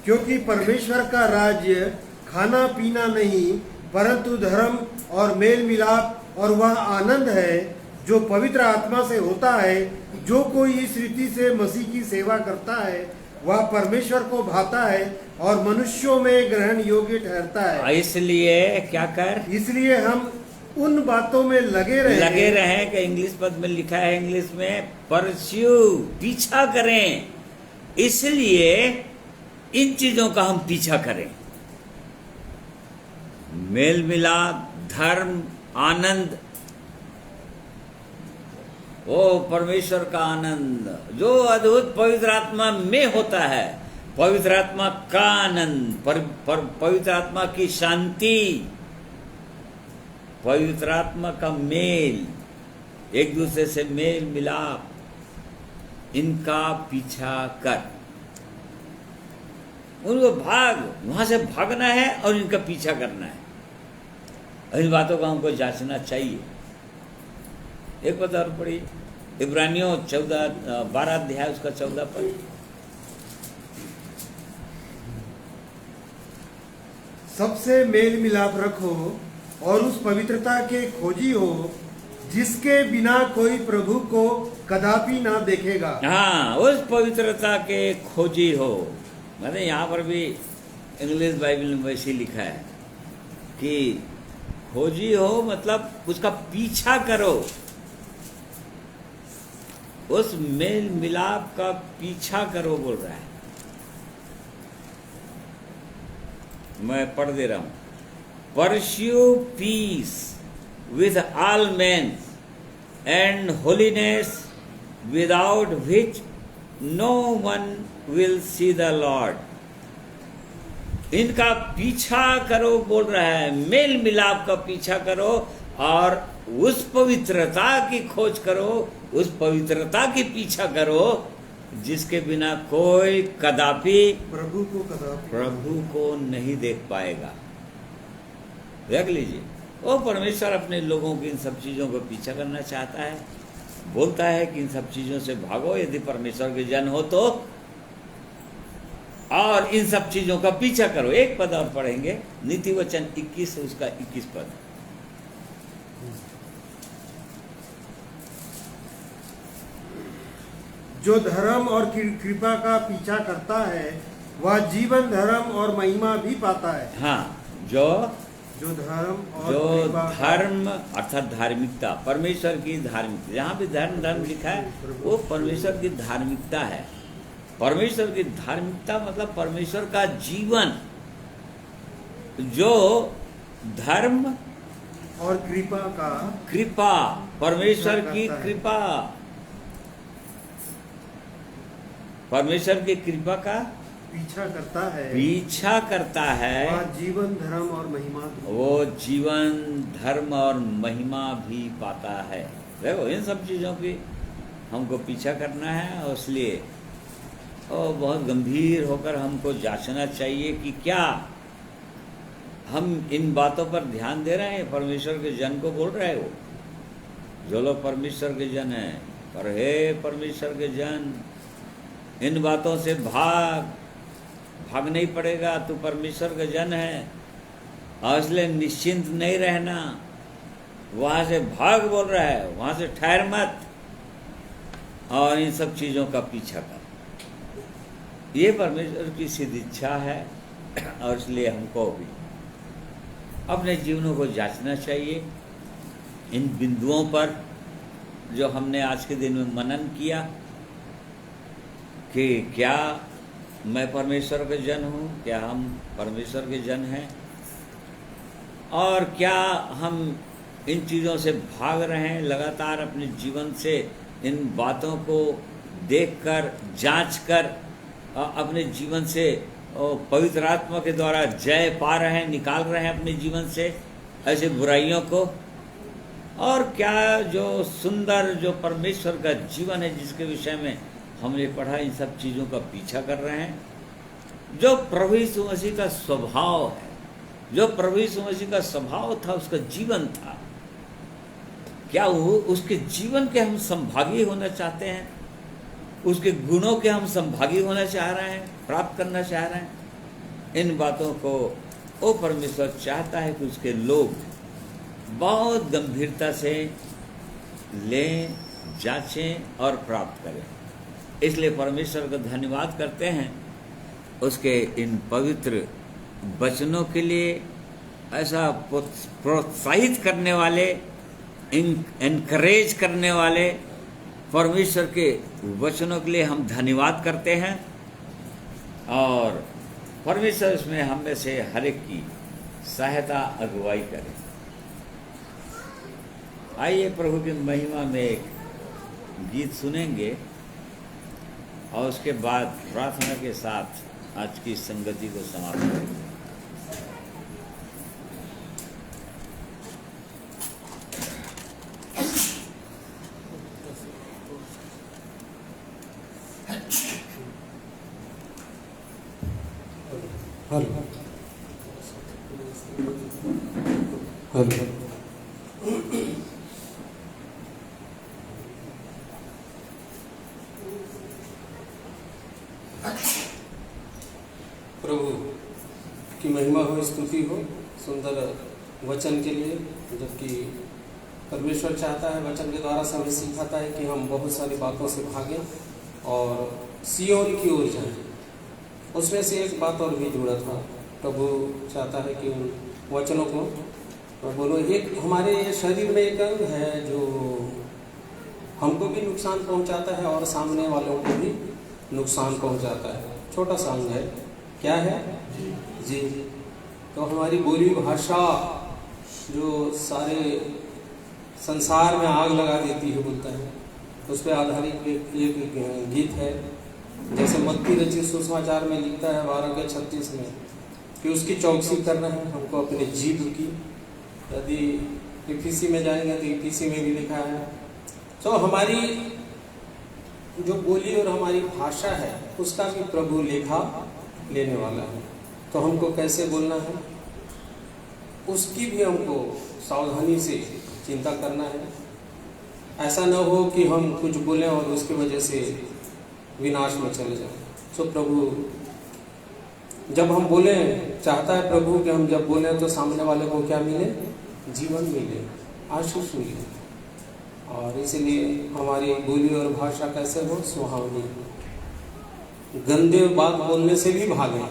क्योंकि परमेश्वर का राज्य खाना पीना नहीं, परंतु धर्म और मेल मिलाप और वह आनंद है जो पवित्र आत्मा से होता है। जो कोई इस रीति से मसीह की सेवा करता है, वह परमेश्वर को भाता है और मनुष्यों में ग्रहण योग्य ठहरता है। इसलिए क्या कर? इसलिए हम उन बातों में लगे रहें कि इंग्लिश पद में लिखा है, इंग्लिश में परस्यू, पीछा करें। इसलिए इन चीजों का हम पीछा करें। मेल मिलाप, धर्म, आनंद, वो परमेश्वर का आनंद जो अद्भुत पवित्र आत्मा में होता है, पवित्र आत्मा का आनंद, पवित्र आत्मा की शांति, पवित्र आत्मा का मेल, एक दूसरे से मेल मिलाप, इनका पीछा कर। उनको वहां से भागना है और इनका पीछा करना है। इन बातों को हमको जांचना चाहिए। एक पद और पढ़िए, इब्रानियों 12 अध्याय उसका 14 पद। सबसे मेल मिलाप रखो और उस पवित्रता के खोजी हो जिसके बिना कोई प्रभु को कदापि ना देखेगा। हाँ, उस पवित्रता के खोजी हो। मैंने यहाँ पर भी इंग्लिश बाइबल में वैसे लिखा है कि खोजी हो, मतलब उसका पीछा करो, उस मेल मिलाप का पीछा करो, बोल रहा है। मैं पढ़ दे रहा हूं। Pursue peace with all men and holiness, without which no one will see the Lord. इनका पीछा करो बोल रहा है, मेल मिलाप का पीछा करो और उस पवित्रता की खोज करो, उस पवित्रता की पीछा करो जिसके बिना कोई कदापि प्रभु को नहीं देख पाएगा। देख लीजिए, वो परमेश्वर अपने लोगों की इन सब चीजों को पीछा करना चाहता है। बोलता है कि इन सब चीजों से भागो यदि परमेश्वर के जन हो तो, और इन सब चीजों का पीछा करो। एक पद और पढ़ेंगे, नीति वचन 21 उसका 21 पद। जो धर्म और कृपा का पीछा करता है वह जीवन, धर्म और महिमा भी पाता है। हाँ, जो धर्म अर्थात धार्मिकता, परमेश्वर की धार्मिकता, जहाँ भी धर्म लिखा है वो परमेश्वर की धार्मिकता है। परमेश्वर की धार्मिकता मतलब परमेश्वर का जीवन, जो धर्म और कृपा, परमेश्वर की कृपा, परमेश्वर की कृपा का पीछा करता है, वह जीवन, धर्म और महिमा, वो जीवन, धर्म और महिमा भी पाता है। देखो, इन सब चीजों की हमको पीछा करना है, और इसलिए और बहुत गंभीर होकर हमको जांचना चाहिए कि क्या हम इन बातों पर ध्यान दे रहे हैं। परमेश्वर के जन को बोल रहे हो, जो लोग परमेश्वर के जन हैं, पर हे परमेश्वर के जन, इन बातों से भागना ही पड़ेगा। तू परमेश्वर का जन है और इसलिए निश्चिंत नहीं रहना, वहाँ से भाग बोल रहा है, वहाँ से ठहर मत और इन सब चीज़ों का पीछा कर। ये परमेश्वर की सिद्ध इच्छा है और इसलिए हमको भी अपने जीवनों को जांचना चाहिए। इन बिंदुओं पर जो हमने आज के दिन में मनन किया कि क्या मैं परमेश्वर के जन हूँ, क्या हम परमेश्वर के जन हैं, और क्या हम इन चीज़ों से भाग रहे हैं लगातार अपने जीवन से, इन बातों को देखकर जांचकर अपने जीवन से पवित्र आत्मा के द्वारा जय पा रहे हैं, निकाल रहे हैं अपने जीवन से ऐसे बुराइयों को। और क्या जो सुंदर जो परमेश्वर का जीवन है जिसके विषय में हमने पढ़ा, इन सब चीज़ों का पीछा कर रहे हैं। जो प्रभु यीशु मसीह का स्वभाव है, जो प्रभु यीशु मसीह का स्वभाव था, उसका जीवन था, क्या वो उसके जीवन के हम संभागी होना चाहते हैं, उसके गुणों के हम संभागी होना चाह रहे हैं, प्राप्त करना चाह रहे हैं। इन बातों को वो परमेश्वर चाहता है कि उसके लोग बहुत गंभीरता से लें, जांचें और प्राप्त करें। इसलिए परमेश्वर का धन्यवाद करते हैं उसके इन पवित्र वचनों के लिए, ऐसा प्रोत्साहित करने वाले, इनकरेज करने वाले परमेश्वर के वचनों के लिए हम धन्यवाद करते हैं। और परमेश्वर इसमें हम में से हर एक की सहायता अगुवाई करें। आइए प्रभु की महिमा में एक गीत सुनेंगे और उसके बाद प्रार्थना के साथ आज की संगति को समाप्त करेंगे। प्रभु की महिमा हो, स्तुति हो सुंदर वचन के लिए, जबकि परमेश्वर चाहता है, वचन के द्वारा से हमें सिखाता है कि हम बहुत सारी बातों से भागें और सियोन की ओर जाएं। उसमें से एक बात और भी जुड़ा था। प्रभु चाहता है कि उन वचनों को मैं बोलो, एक हमारे शरीर में एक अंग है जो हमको भी नुकसान पहुंचाता है और सामने वालों को भी नुकसान पहुंचाता है। छोटा सा अंग है, क्या है? जी। तो हमारी बोली भाषा जो सारे संसार में आग लगा देती है, बोलता है, उस पर आधारित एक गीत है। जैसे मत्ती रचित सुसमाचार में लिखता है 12:36 में कि उसकी चौकसी करना है हमको अपने जीभ की। यदि इफिसी में जाएंगे तो इफिसी में भी लिखा है। तो हमारी जो बोली और हमारी भाषा है उसका भी प्रभु लेखा लेने वाला है। तो हमको कैसे बोलना है उसकी भी हमको सावधानी से चिंता करना है। ऐसा न हो कि हम कुछ बोलें और उसकी वजह से विनाश में चले जाएं। तो प्रभु जब हम बोलें, चाहता है प्रभु कि हम जब बोलें तो सामने वाले को क्या मिले? जीवन मिले, आशीष मिले। और इसलिए हमारी बोली और भाषा कैसे हो? सुहावनी। गंदे बात बोलने से भी भागें।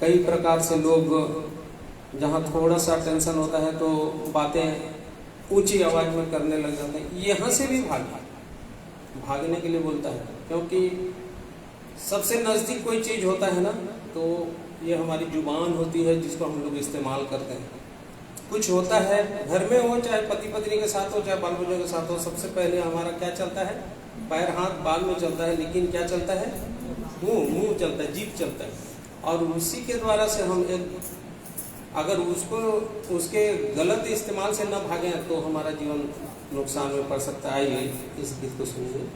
कई प्रकार से लोग जहाँ थोड़ा सा टेंशन होता है तो बातें ऊंची आवाज में करने लग जाते हैं, यहाँ से भी भागने के लिए बोलता है। क्योंकि सबसे नज़दीक कोई चीज़ होता है ना, तो ये हमारी जुबान होती है जिसको हम लोग इस्तेमाल करते हैं। कुछ होता है घर में हो, चाहे पति पत्नी के साथ हो, चाहे बाल बच्चों के साथ हो, सबसे पहले हमारा क्या चलता है? पैर हाथ बाल में चलता है, लेकिन क्या चलता है? मुंह चलता है, जीभ चलता है। और उसी के द्वारा से हम अगर उसको उसके गलत इस्तेमाल से न भागें तो हमारा जीवन नुकसान में पड़ सकता है। आइए इस गीत को सुनिए।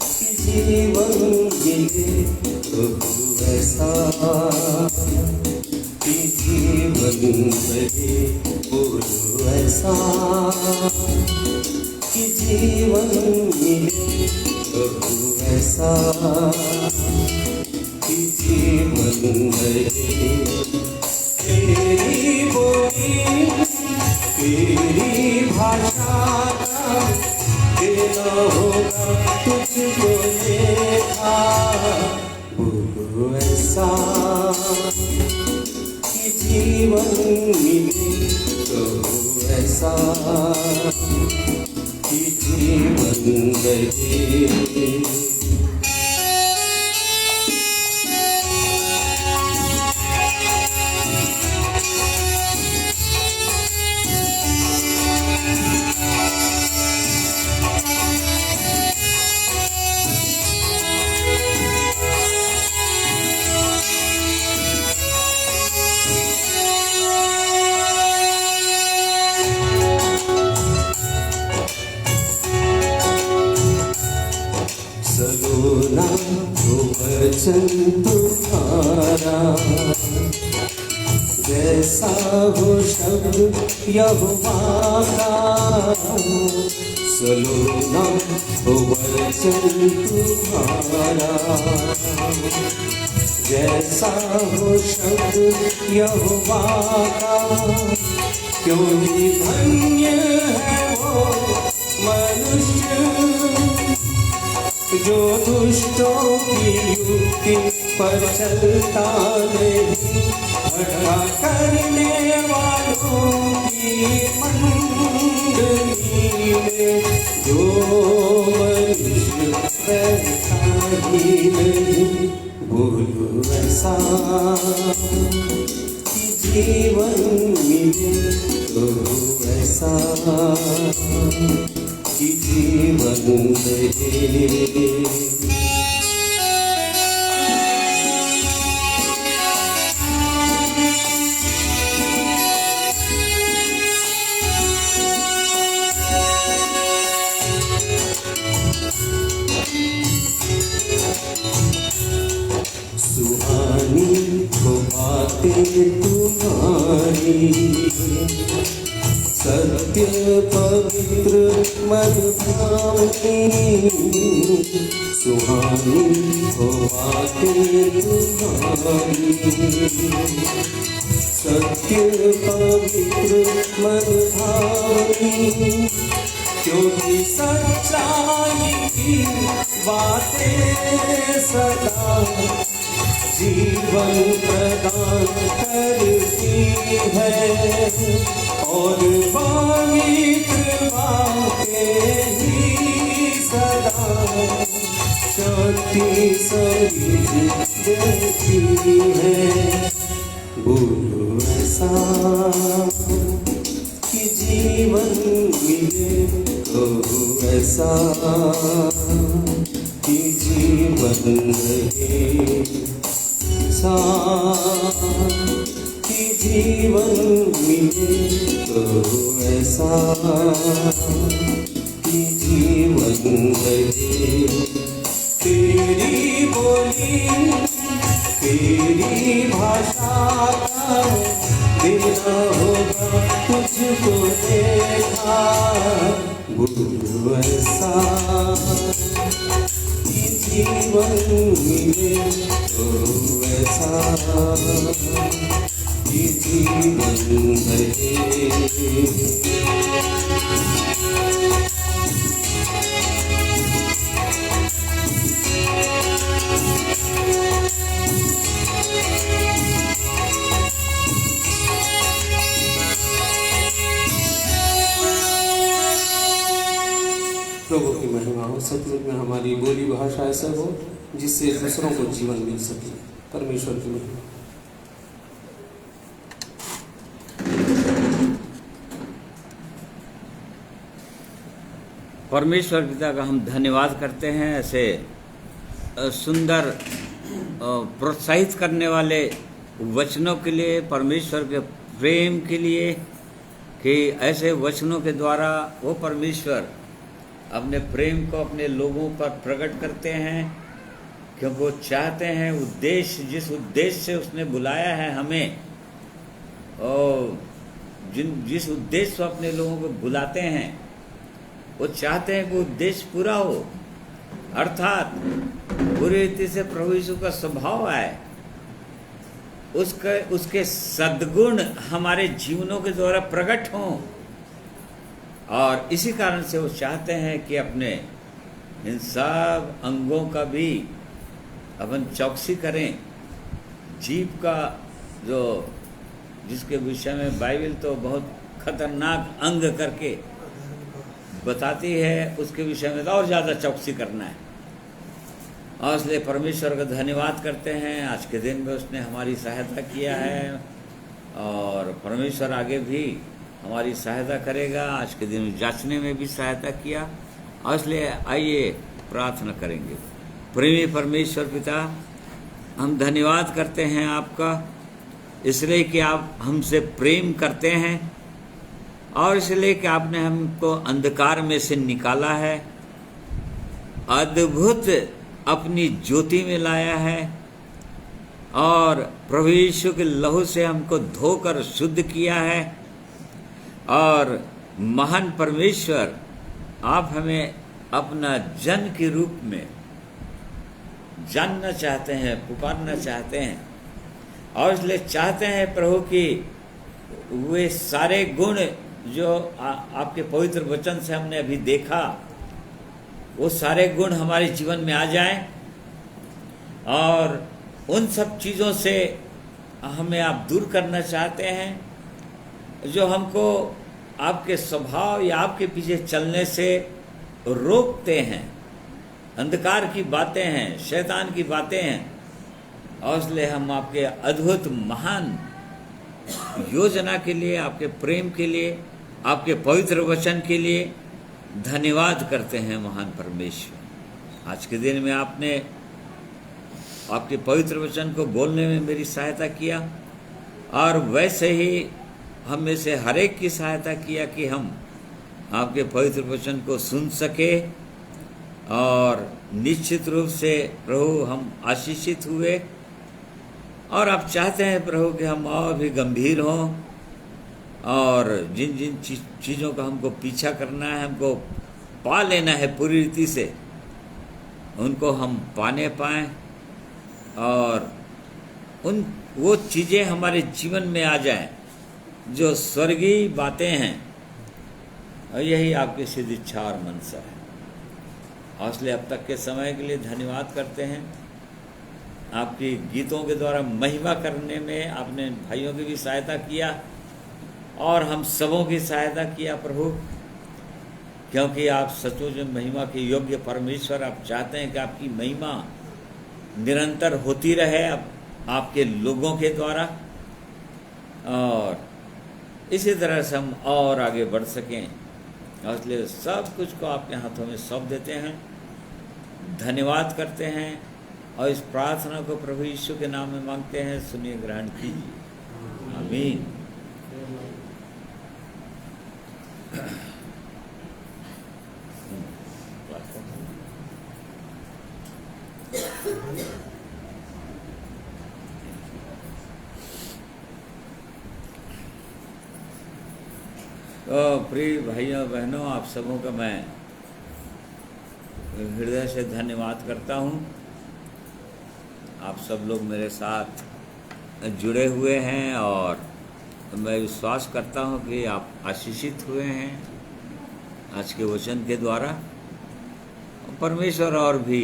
कि जीवन मिले प्रभु ऐसा, कि जीवन मिले प्रभु ऐसा, कि जीवन मिले प्रभु ऐसा, कि जीवन मिले। तेरी बोली तेरी भाषा देना होगा तुझको देखा, बोलो ऐसा कि जीवन मिले तो ऐसा, कि जीवन रहे। सलोना तो वचन तुम्हारा, जैसा हो शब्द यहोवा का। सलोना तो वचन तुम्हारा, जैसा हो शब्द यहोवा का। क्यों ही धन्य है वो मनुष्य जो दुष्टों की युक्ति पर चलता नहीं, भटका करने वालों की मंडली में जो मनुष्य बैठा ही नहीं। बोलो ऐसा कि जीवन मिले तो ऐसा, कि जीवन रहे। सुहानी हो बातें तुम्हारी, सत्य पवित्र मन भावनी। सुहानी हो बातें तुम्हारी, सत्य पवित्र मन भावनी। क्योंकि सच्चाई की बातें सदा जीवन प्रदान करती है, और पवित्र बातें ही सदा शांति सभी देती है। बोलो ऐसा कि जीवन मिले तो ऐसा, कि जीवन रहे। कि जीवन मिले तो ऐसा, कि जीवन रहे। तेरी बोली तेरी भाषा देना होगा तुझको देखा, बोलो ऐसा कि जीवन मिले तो ऐसा, कि जीवन रहे। प्रभु की महिमा हो, सचमुच में हमारी बोली भाषा ऐसा हो जिससे दूसरों को जीवन मिल सके। परमेश्वर की महिमा। परमेश्वर पिता का हम धन्यवाद करते हैं ऐसे सुंदर प्रोत्साहित करने वाले वचनों के लिए, परमेश्वर के प्रेम के लिए, कि ऐसे वचनों के द्वारा वो परमेश्वर अपने प्रेम को अपने लोगों पर प्रकट करते हैं, क्योंकि वो चाहते हैं उद्देश्य, जिस उद्देश्य से उसने बुलाया है हमें, और जिस उद्देश्य से अपने लोगों को बुलाते हैं, वो चाहते हैं कि उद्देश्य पूरा हो, अर्थात पूरी रीति से प्रभु यीशु का स्वभाव आए, उसके सद्गुण हमारे जीवनों के द्वारा प्रकट हों। और इसी कारण से वो चाहते हैं कि अपने इन सब अंगों का भी अपन चौकसी करें। जीभ का जो जिसके विषय में बाइबल तो बहुत खतरनाक अंग करके बताती है, उसके विषय में तो और ज़्यादा चौकसी करना है। और इसलिए परमेश्वर का धन्यवाद करते हैं, आज के दिन में उसने हमारी सहायता किया है और परमेश्वर आगे भी हमारी सहायता करेगा। आज के दिन में जांचने में भी सहायता किया, और इसलिए आइए प्रार्थना करेंगे। प्रेमी परमेश्वर पिता, हम धन्यवाद करते हैं आपका, इसलिए कि आप हमसे प्रेम करते हैं और इसलिए कि आपने हमको अंधकार में से निकाला है, अद्भुत अपनी ज्योति में लाया है और प्रभु यीशु के लहू से हमको धोकर शुद्ध किया है। और महान परमेश्वर, आप हमें अपना जन के रूप में जानना चाहते हैं, पुकारना चाहते हैं, और इसलिए चाहते हैं प्रभु कि वे सारे गुण जो आपके पवित्र वचन से हमने अभी देखा, वो सारे गुण हमारे जीवन में आ जाएं और उन सब चीज़ों से हमें आप दूर करना चाहते हैं जो हमको आपके स्वभाव या आपके पीछे चलने से रोकते हैं। अंधकार की बातें हैं, शैतान की बातें हैं, और इसलिए हम आपके अद्भुत महान योजना के लिए, आपके प्रेम के लिए, आपके पवित्र वचन के लिए धन्यवाद करते हैं महान परमेश्वर। आज के दिन में आपने आपके पवित्र वचन को बोलने में मेरी सहायता किया, और वैसे ही हम में से हर एक की सहायता किया कि हम आपके पवित्र वचन को सुन सके, और निश्चित रूप से प्रभु हम आशीषित हुए। और आप चाहते हैं प्रभु कि हम और भी गंभीर हों, और जिन जिन चीज़ों का हमको पीछा करना है, हमको पा लेना है पूरी रीति से, उनको हम पाने पाएं, और वो चीज़ें हमारे जीवन में आ जाएं जो स्वर्गीय बातें हैं। और यही आपकी सिद्ध इच्छा और मनसा है। और इसलिए अब तक के समय के लिए धन्यवाद करते हैं। आपकी गीतों के द्वारा महिमा करने में आपने भाइयों की भी सहायता किया और हम सबों की सहायता किया प्रभु, क्योंकि आप सचमुच में महिमा के योग्य परमेश्वर। आप चाहते हैं कि आपकी महिमा निरंतर होती रहे अब आपके लोगों के द्वारा, और इसी तरह से हम और आगे बढ़ सकें। और इसलिए सब कुछ को आपके हाथों में सौंप देते हैं, धन्यवाद करते हैं, और इस प्रार्थना को प्रभु यीशु के नाम में मांगते हैं। सुनिए, ग्रहण कीजिए। आमीन। तो प्रिय भाइयों बहनों, आप सबों का मैं हृदय से धन्यवाद करता हूँ। आप सब लोग मेरे साथ जुड़े हुए हैं और मैं विश्वास करता हूँ कि आप आशीषित हुए हैं आज के वचन के द्वारा। परमेश्वर और भी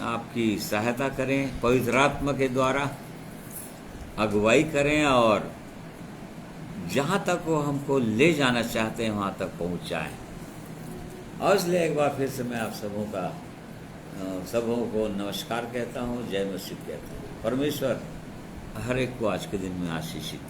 आपकी सहायता करें, पवित्र आत्मा के द्वारा अगुवाई करें, और जहाँ तक वो हमको ले जाना चाहते हैं वहाँ तक पहुँचाएं। और इसलिए एक बार फिर से मैं आप सबों को नमस्कार कहता हूँ, जय मसीह कहता हूँ। परमेश्वर हर एक को आज के दिन में आशीषित